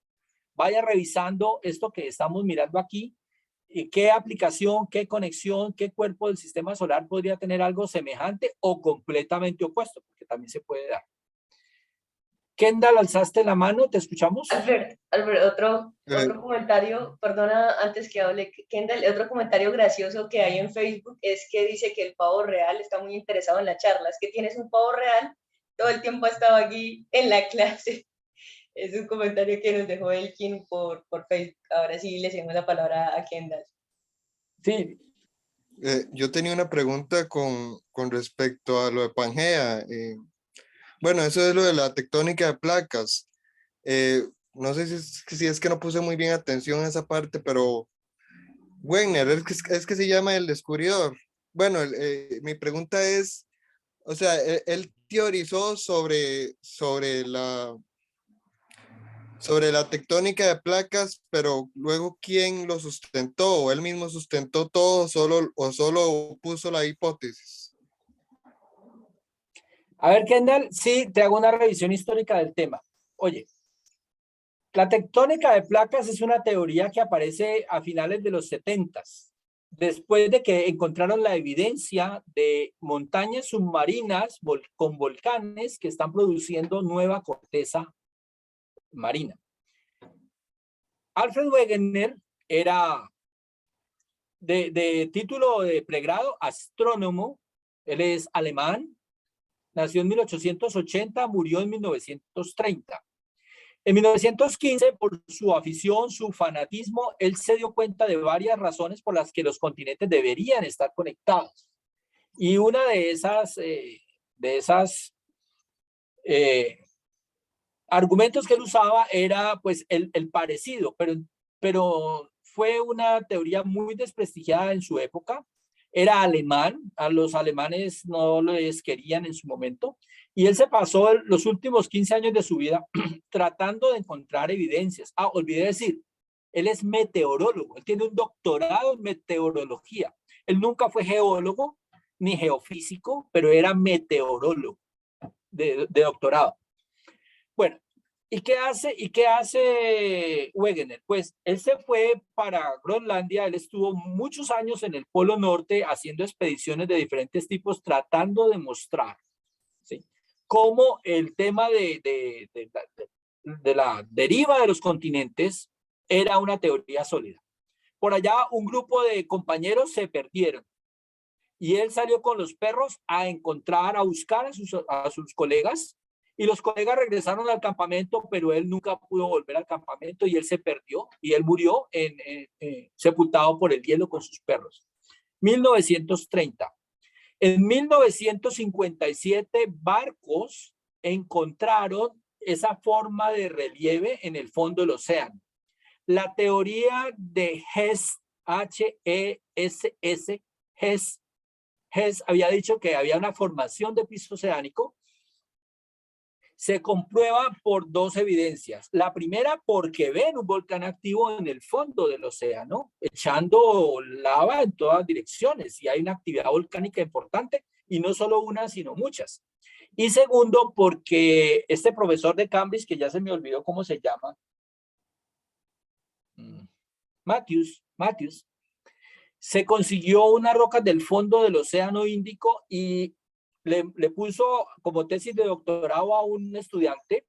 vaya revisando esto que estamos mirando aquí, qué aplicación, qué conexión, qué cuerpo del sistema solar podría tener algo semejante o completamente opuesto, porque también se puede dar. Kendall, alzaste la mano, ¿te escuchamos? Albert, otro comentario, perdona, antes que hable, Kendall, otro comentario gracioso que hay en Facebook es que dice que el pavo real está muy interesado en la charla. Es que tienes un pavo real, todo el tiempo ha estado aquí en la clase. Es un comentario que nos dejó Elkin por Facebook. Ahora sí le cedemos la palabra a Kendall. Sí. Yo tenía una pregunta con respecto a lo de Pangea. Bueno, eso es lo de la tectónica de placas. no sé si es que no puse muy bien atención a esa parte, pero Wegner, es que se llama el descubridor. Bueno, mi pregunta es, o sea, él teorizó sobre la tectónica de placas, pero luego ¿quién lo sustentó? ¿O él mismo sustentó todo o solo puso la hipótesis? A ver, Kendall, sí, te hago una revisión histórica del tema. Oye, la tectónica de placas es una teoría que aparece a finales de los 70, después de que encontraron la evidencia de montañas submarinas con volcanes que están produciendo nueva corteza marina. Alfred Wegener era de título de pregrado astrónomo, él es alemán, nació en 1880, murió en 1930. En 1915, por su afición, su fanatismo, él se dio cuenta de varias razones por las que los continentes deberían estar conectados. Y una de esas argumentos que él usaba era pues el parecido, pero fue una teoría muy desprestigiada en su época. Era alemán, a los alemanes no les querían en su momento, y él se pasó los últimos 15 años de su vida tratando de encontrar evidencias. Ah, olvidé decir, él es meteorólogo, él tiene un doctorado en meteorología. Él nunca fue geólogo ni geofísico, pero era meteorólogo de doctorado. Bueno, ¿y qué hace Wegener? Pues él se fue para Groenlandia, él estuvo muchos años en el Polo Norte haciendo expediciones de diferentes tipos, tratando de mostrar, ¿sí?, cómo el tema de la deriva de los continentes era una teoría sólida. Por allá un grupo de compañeros se perdieron y él salió con los perros a encontrar, a buscar a sus colegas, y los colegas regresaron al campamento, pero él nunca pudo volver al campamento y él se perdió y él murió sepultado por el hielo con sus perros. 1930. En 1957, barcos encontraron esa forma de relieve en el fondo del océano. La teoría de Hess, H-E-S-S, Hess había dicho que había una formación de piso oceánico. Se comprueba por dos evidencias. La primera, porque ven un volcán activo en el fondo del océano, echando lava en todas direcciones, y hay una actividad volcánica importante, y no solo una, sino muchas. Y segundo, porque este profesor de Cambridge, que ya se me olvidó cómo se llama, Matthews, se consiguió unas rocas del fondo del océano Índico y le puso como tesis de doctorado a un estudiante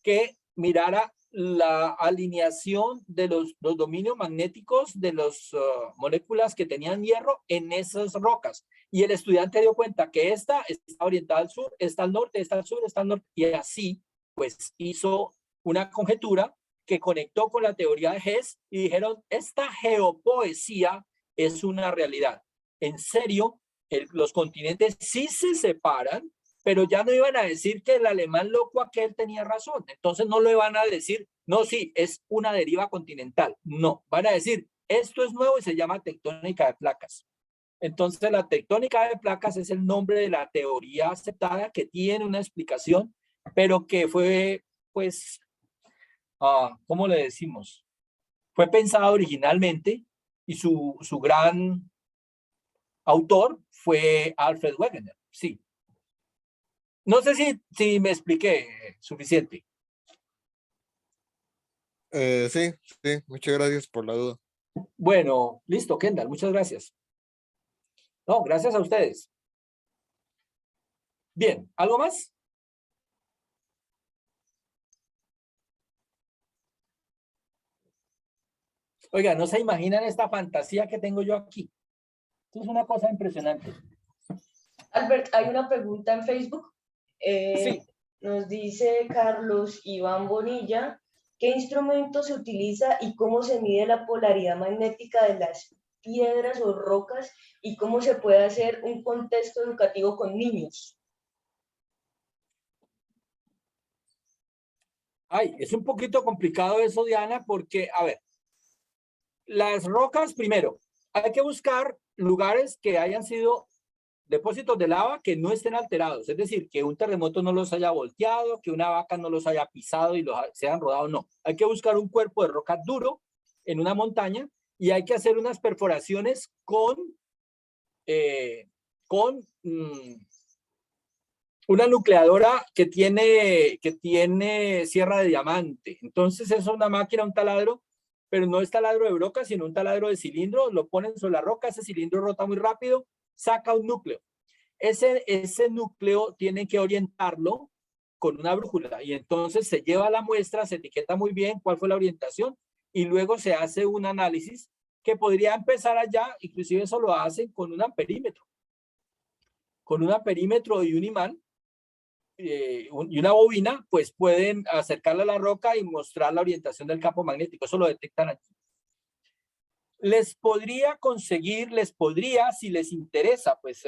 que mirara la alineación de los dominios magnéticos de las moléculas que tenían hierro en esas rocas. Y el estudiante dio cuenta que esta está orientada al sur, está al norte, está al sur, está al norte. Y así, pues, hizo una conjetura que conectó con la teoría de Hess y dijeron, esta geopoesía es una realidad. En serio, los continentes sí se separan, pero ya no iban a decir que el alemán loco aquel tenía razón. Entonces no le van a decir, no, sí, es una deriva continental. No, van a decir, esto es nuevo y se llama tectónica de placas. Entonces la tectónica de placas es el nombre de la teoría aceptada que tiene una explicación, pero que fue, pues, ¿cómo le decimos? Fue pensada originalmente y su gran autor fue Alfred Wegener, sí. No sé si me expliqué suficiente. Sí, muchas gracias por la duda. Bueno, listo, Kendall, muchas gracias. No, gracias a ustedes. Bien, ¿algo más? Oiga, no se imaginan esta fantasía que tengo yo aquí. Esto es una cosa impresionante. Albert, hay una pregunta en Facebook. Sí. Nos dice Carlos Iván Bonilla, ¿qué instrumento se utiliza y cómo se mide la polaridad magnética de las piedras o rocas y cómo se puede hacer un contexto educativo con niños? Ay, es un poquito complicado eso, Diana, porque, a ver, las rocas, primero, hay que buscar lugares que hayan sido depósitos de lava que no estén alterados, es decir, que un terremoto no los haya volteado, que una vaca no los haya pisado y se hayan rodado, no. Hay que buscar un cuerpo de roca duro en una montaña y hay que hacer unas perforaciones con una nucleadora que tiene sierra de diamante. Entonces es una máquina, un taladro, pero no es taladro de broca, sino un taladro de cilindro, lo ponen sobre la roca, ese cilindro rota muy rápido, saca un núcleo. Ese núcleo tienen que orientarlo con una brújula y entonces se lleva la muestra, se etiqueta muy bien cuál fue la orientación y luego se hace un análisis que podría empezar allá, inclusive eso lo hacen con un amperímetro. Con un amperímetro y un imán y una bobina, pues pueden acercarle a la roca y mostrar la orientación del campo magnético. Eso lo detectan aquí. Les podría, si les interesa, pues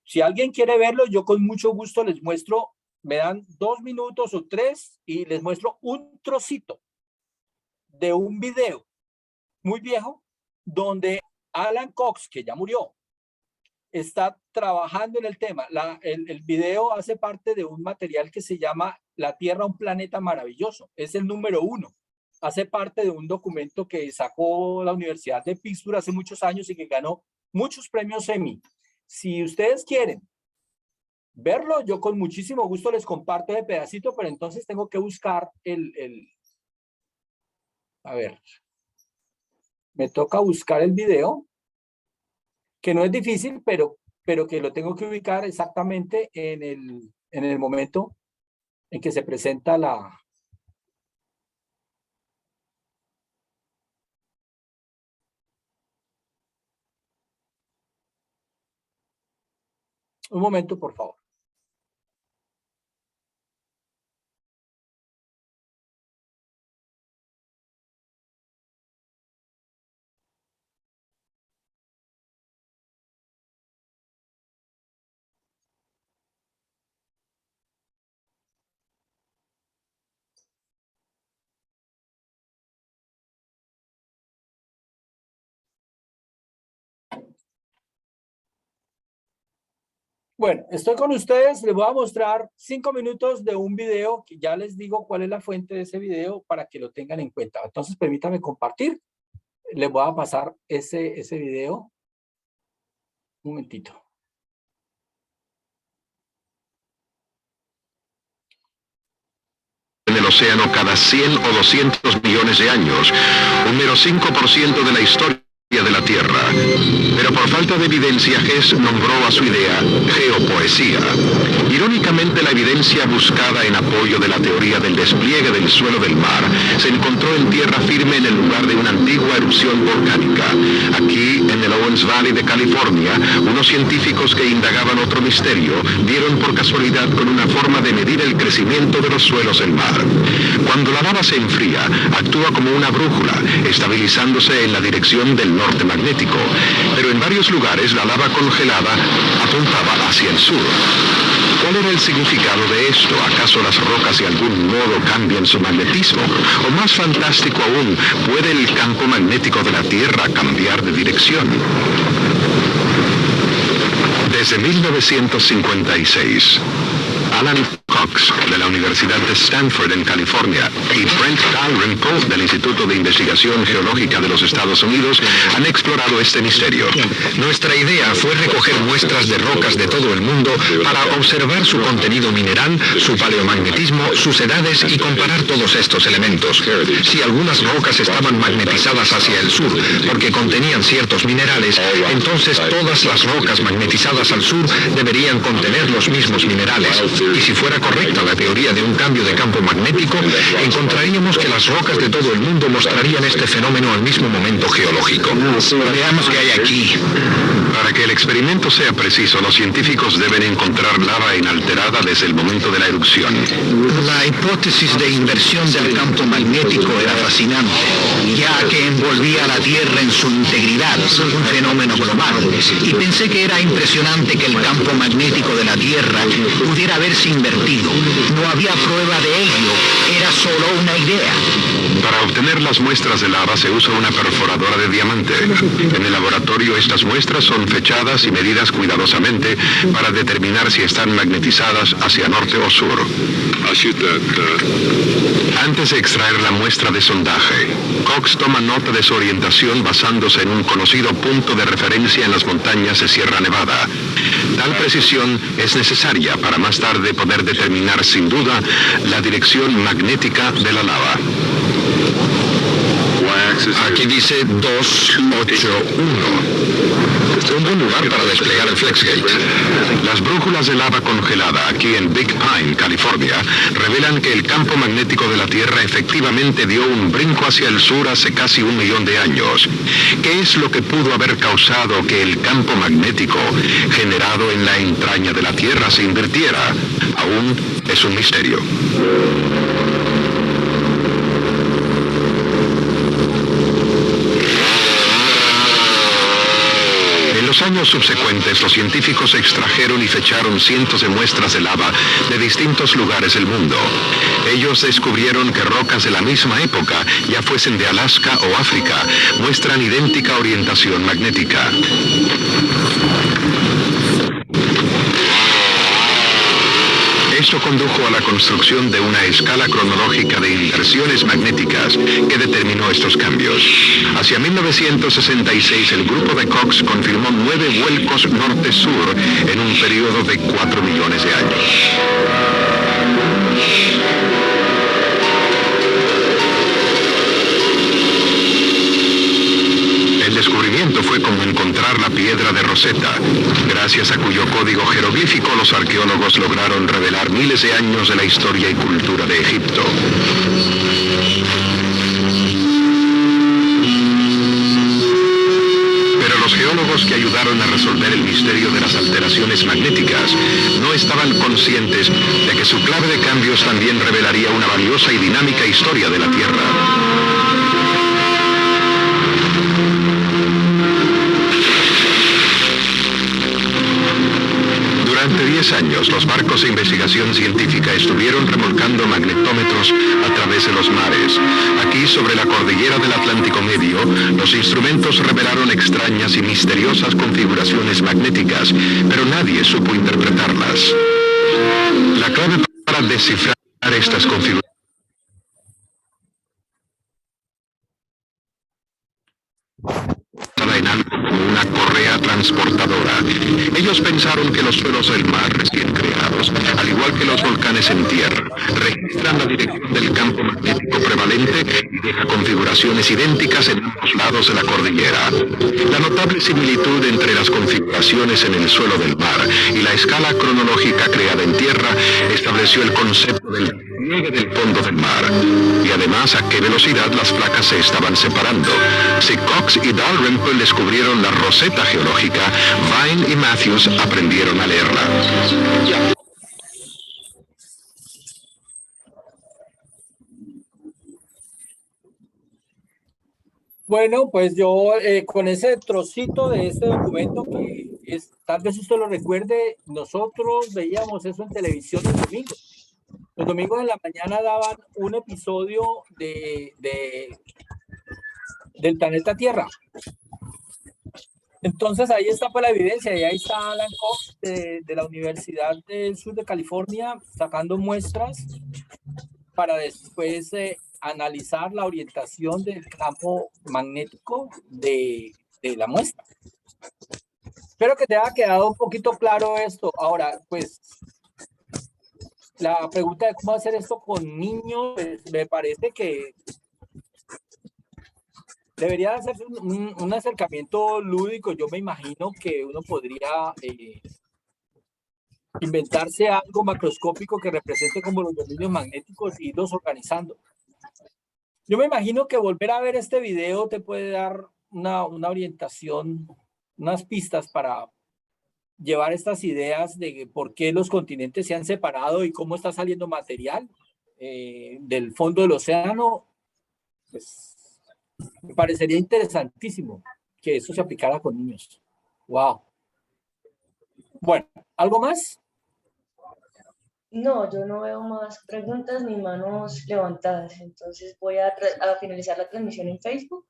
si alguien quiere verlo, yo con mucho gusto les muestro, me dan 2 minutos o 3 y les muestro un trocito de un video muy viejo donde Alan Cox, que ya murió, está trabajando en el tema. El video hace parte de un material que se llama La Tierra, un planeta maravilloso. Es el número 1. Hace parte de un documento que sacó la Universidad de Pittsburgh hace muchos años y que ganó muchos premios Emmy. Si ustedes quieren verlo, yo con muchísimo gusto les comparto ese pedacito, pero entonces tengo que buscar a ver, me toca buscar el video, que no es difícil, pero que lo tengo que ubicar exactamente en el momento en que se presenta la... Un momento, por favor. Bueno, estoy con ustedes, les voy a mostrar 5 minutos de un video que ya les digo cuál es la fuente de ese video para que lo tengan en cuenta. Entonces, permítame compartir. Les voy a pasar ese video. Un momentito. En el océano cada 100 o 200 millones de años, un mero 5% de la historia de la Tierra. Pero por falta de evidencia, Hess nombró a su idea geopoesía. Irónicamente, la evidencia buscada en apoyo de la teoría del despliegue del suelo del mar se encontró en tierra firme en el lugar de una antigua erupción volcánica. Aquí, en el Owens Valley de California, unos científicos que indagaban otro misterio dieron por casualidad con una forma de medir el crecimiento de los suelos del mar. Cuando la lava se enfría, actúa como una brújula, estabilizándose en la dirección del norte magnético, pero en varios lugares la lava congelada apuntaba hacia el sur. ¿Cuál era el significado de esto? ¿Acaso las rocas de algún modo cambian su magnetismo? O más fantástico aún, ¿puede el campo magnético de la Tierra cambiar de dirección? Desde 1956, Alan Cox, de la Universidad de Stanford en California, y Brent Dalrymple, del Instituto de Investigación Geológica de los Estados Unidos, han explorado este misterio. Nuestra idea fue recoger muestras de rocas de todo el mundo para observar su contenido mineral, su paleomagnetismo, sus edades y comparar todos estos elementos. Si algunas rocas estaban magnetizadas hacia el sur porque contenían ciertos minerales, entonces todas las rocas magnetizadas al sur deberían contener los mismos minerales. Y si fuera correcta la teoría de un cambio de campo magnético, encontraríamos que las rocas de todo el mundo mostrarían este fenómeno al mismo momento geológico. Veamos qué hay aquí. Para que el experimento sea preciso, los científicos deben encontrar lava inalterada desde el momento de la erupción. La hipótesis de inversión del campo magnético era fascinante, ya que envolvía a la Tierra en su integridad, un fenómeno global, y pensé que era impresionante que el campo magnético de la Tierra pudiera haberse invertido. No había aquella prueba de helio era solo una idea. Para obtener las muestras de lava se usa una perforadora de diamante. En el laboratorio estas muestras son fechadas y medidas cuidadosamente para determinar si están magnetizadas hacia norte o sur. Antes de extraer la muestra de sondaje, Cox toma nota de su orientación basándose en un conocido punto de referencia en las montañas de Sierra Nevada. Tal precisión es necesaria para más tarde poder determinar sin duda la dirección magnética de la lava. Aquí dice 281. Un buen lugar para desplegar el FlexGate. Las brújulas de lava congelada aquí en Big Pine, California, revelan que el campo magnético de la Tierra efectivamente dio un brinco hacia el sur hace casi 1 millón de años. ¿Qué es lo que pudo haber causado que el campo magnético generado en la entraña de la Tierra se invirtiera? Aún es un misterio. En los años subsecuentes, los científicos extrajeron y fecharon cientos de muestras de lava de distintos lugares del mundo. Ellos descubrieron que rocas de la misma época, ya fuesen de Alaska o África, muestran idéntica orientación magnética. Esto condujo a la construcción de una escala cronológica de inversiones magnéticas que determinó estos cambios. Hacia 1966 el grupo de Cox confirmó 9 vuelcos norte-sur en un periodo de 4 millones de años. El descubrimiento fue como encontrar la piedra de Rosetta, gracias a cuyo código jeroglífico los arqueólogos lograron revelar miles de años de la historia y cultura de Egipto. Pero los geólogos que ayudaron a resolver el misterio de las alteraciones magnéticas no estaban conscientes de que su clave de cambios también revelaría una valiosa y dinámica historia de la Tierra. Durante 10 años, los barcos de investigación científica estuvieron remolcando magnetómetros a través de los mares. Aquí, sobre la cordillera del Atlántico Medio, los instrumentos revelaron extrañas y misteriosas configuraciones magnéticas, pero nadie supo interpretarlas. La clave para descifrar estas configuraciones en algo como una correa transportadora. Ellos pensaron que los suelos del mar recién creados, al igual que los volcanes en tierra, registran la dirección del campo magnético prevalente y deja configuraciones idénticas en ambos lados de la cordillera. La notable similitud entre las configuraciones en el suelo del mar y la escala cronológica creada en tierra estableció el concepto del despliegue del fondo del mar, y además a qué velocidad las placas se estaban separando. Si Cox y Dalrymple descubrieron la roseta geológica, Vine y Matthews aprendieron a leerla. Bueno, pues yo con ese trocito de este documento que es, tal vez usted lo recuerde, nosotros veíamos eso en televisión los domingos. Los domingos en la mañana daban un episodio del planeta Tierra. Entonces ahí está pues la evidencia, y ahí está Alan Cox de la Universidad del Sur de California sacando muestras para después analizar la orientación del campo magnético de la muestra. Espero que te haya quedado un poquito claro esto. Ahora, pues, la pregunta de cómo hacer esto con niños, pues, me parece que debería hacerse un acercamiento lúdico. Yo me imagino que uno podría inventarse algo macroscópico que represente como los dominios magnéticos y irlos organizando. Yo me imagino que volver a ver este video te puede dar una orientación, unas pistas para llevar estas ideas de por qué los continentes se han separado y cómo está saliendo material del fondo del océano. Pues me parecería interesantísimo que eso se aplicara con niños. Wow. Bueno, ¿algo más? No, yo no veo más preguntas ni manos levantadas, entonces voy a finalizar la transmisión en Facebook.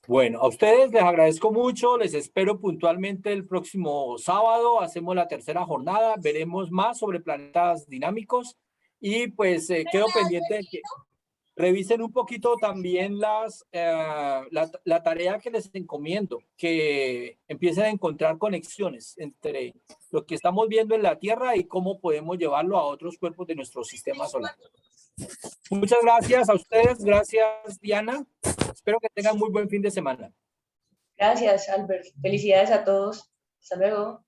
Bueno, a ustedes les agradezco mucho, les espero puntualmente el próximo sábado, hacemos la tercera jornada, veremos más sobre planetas dinámicos y pues quedo pendiente de que revisen un poquito también la tarea que les encomiendo, que empiecen a encontrar conexiones entre lo que estamos viendo en la Tierra y cómo podemos llevarlo a otros cuerpos de nuestro sistema solar. Muchas gracias a ustedes, gracias Diana. Espero que tengan muy buen fin de semana. Gracias, Albert. Felicidades a todos. Hasta luego.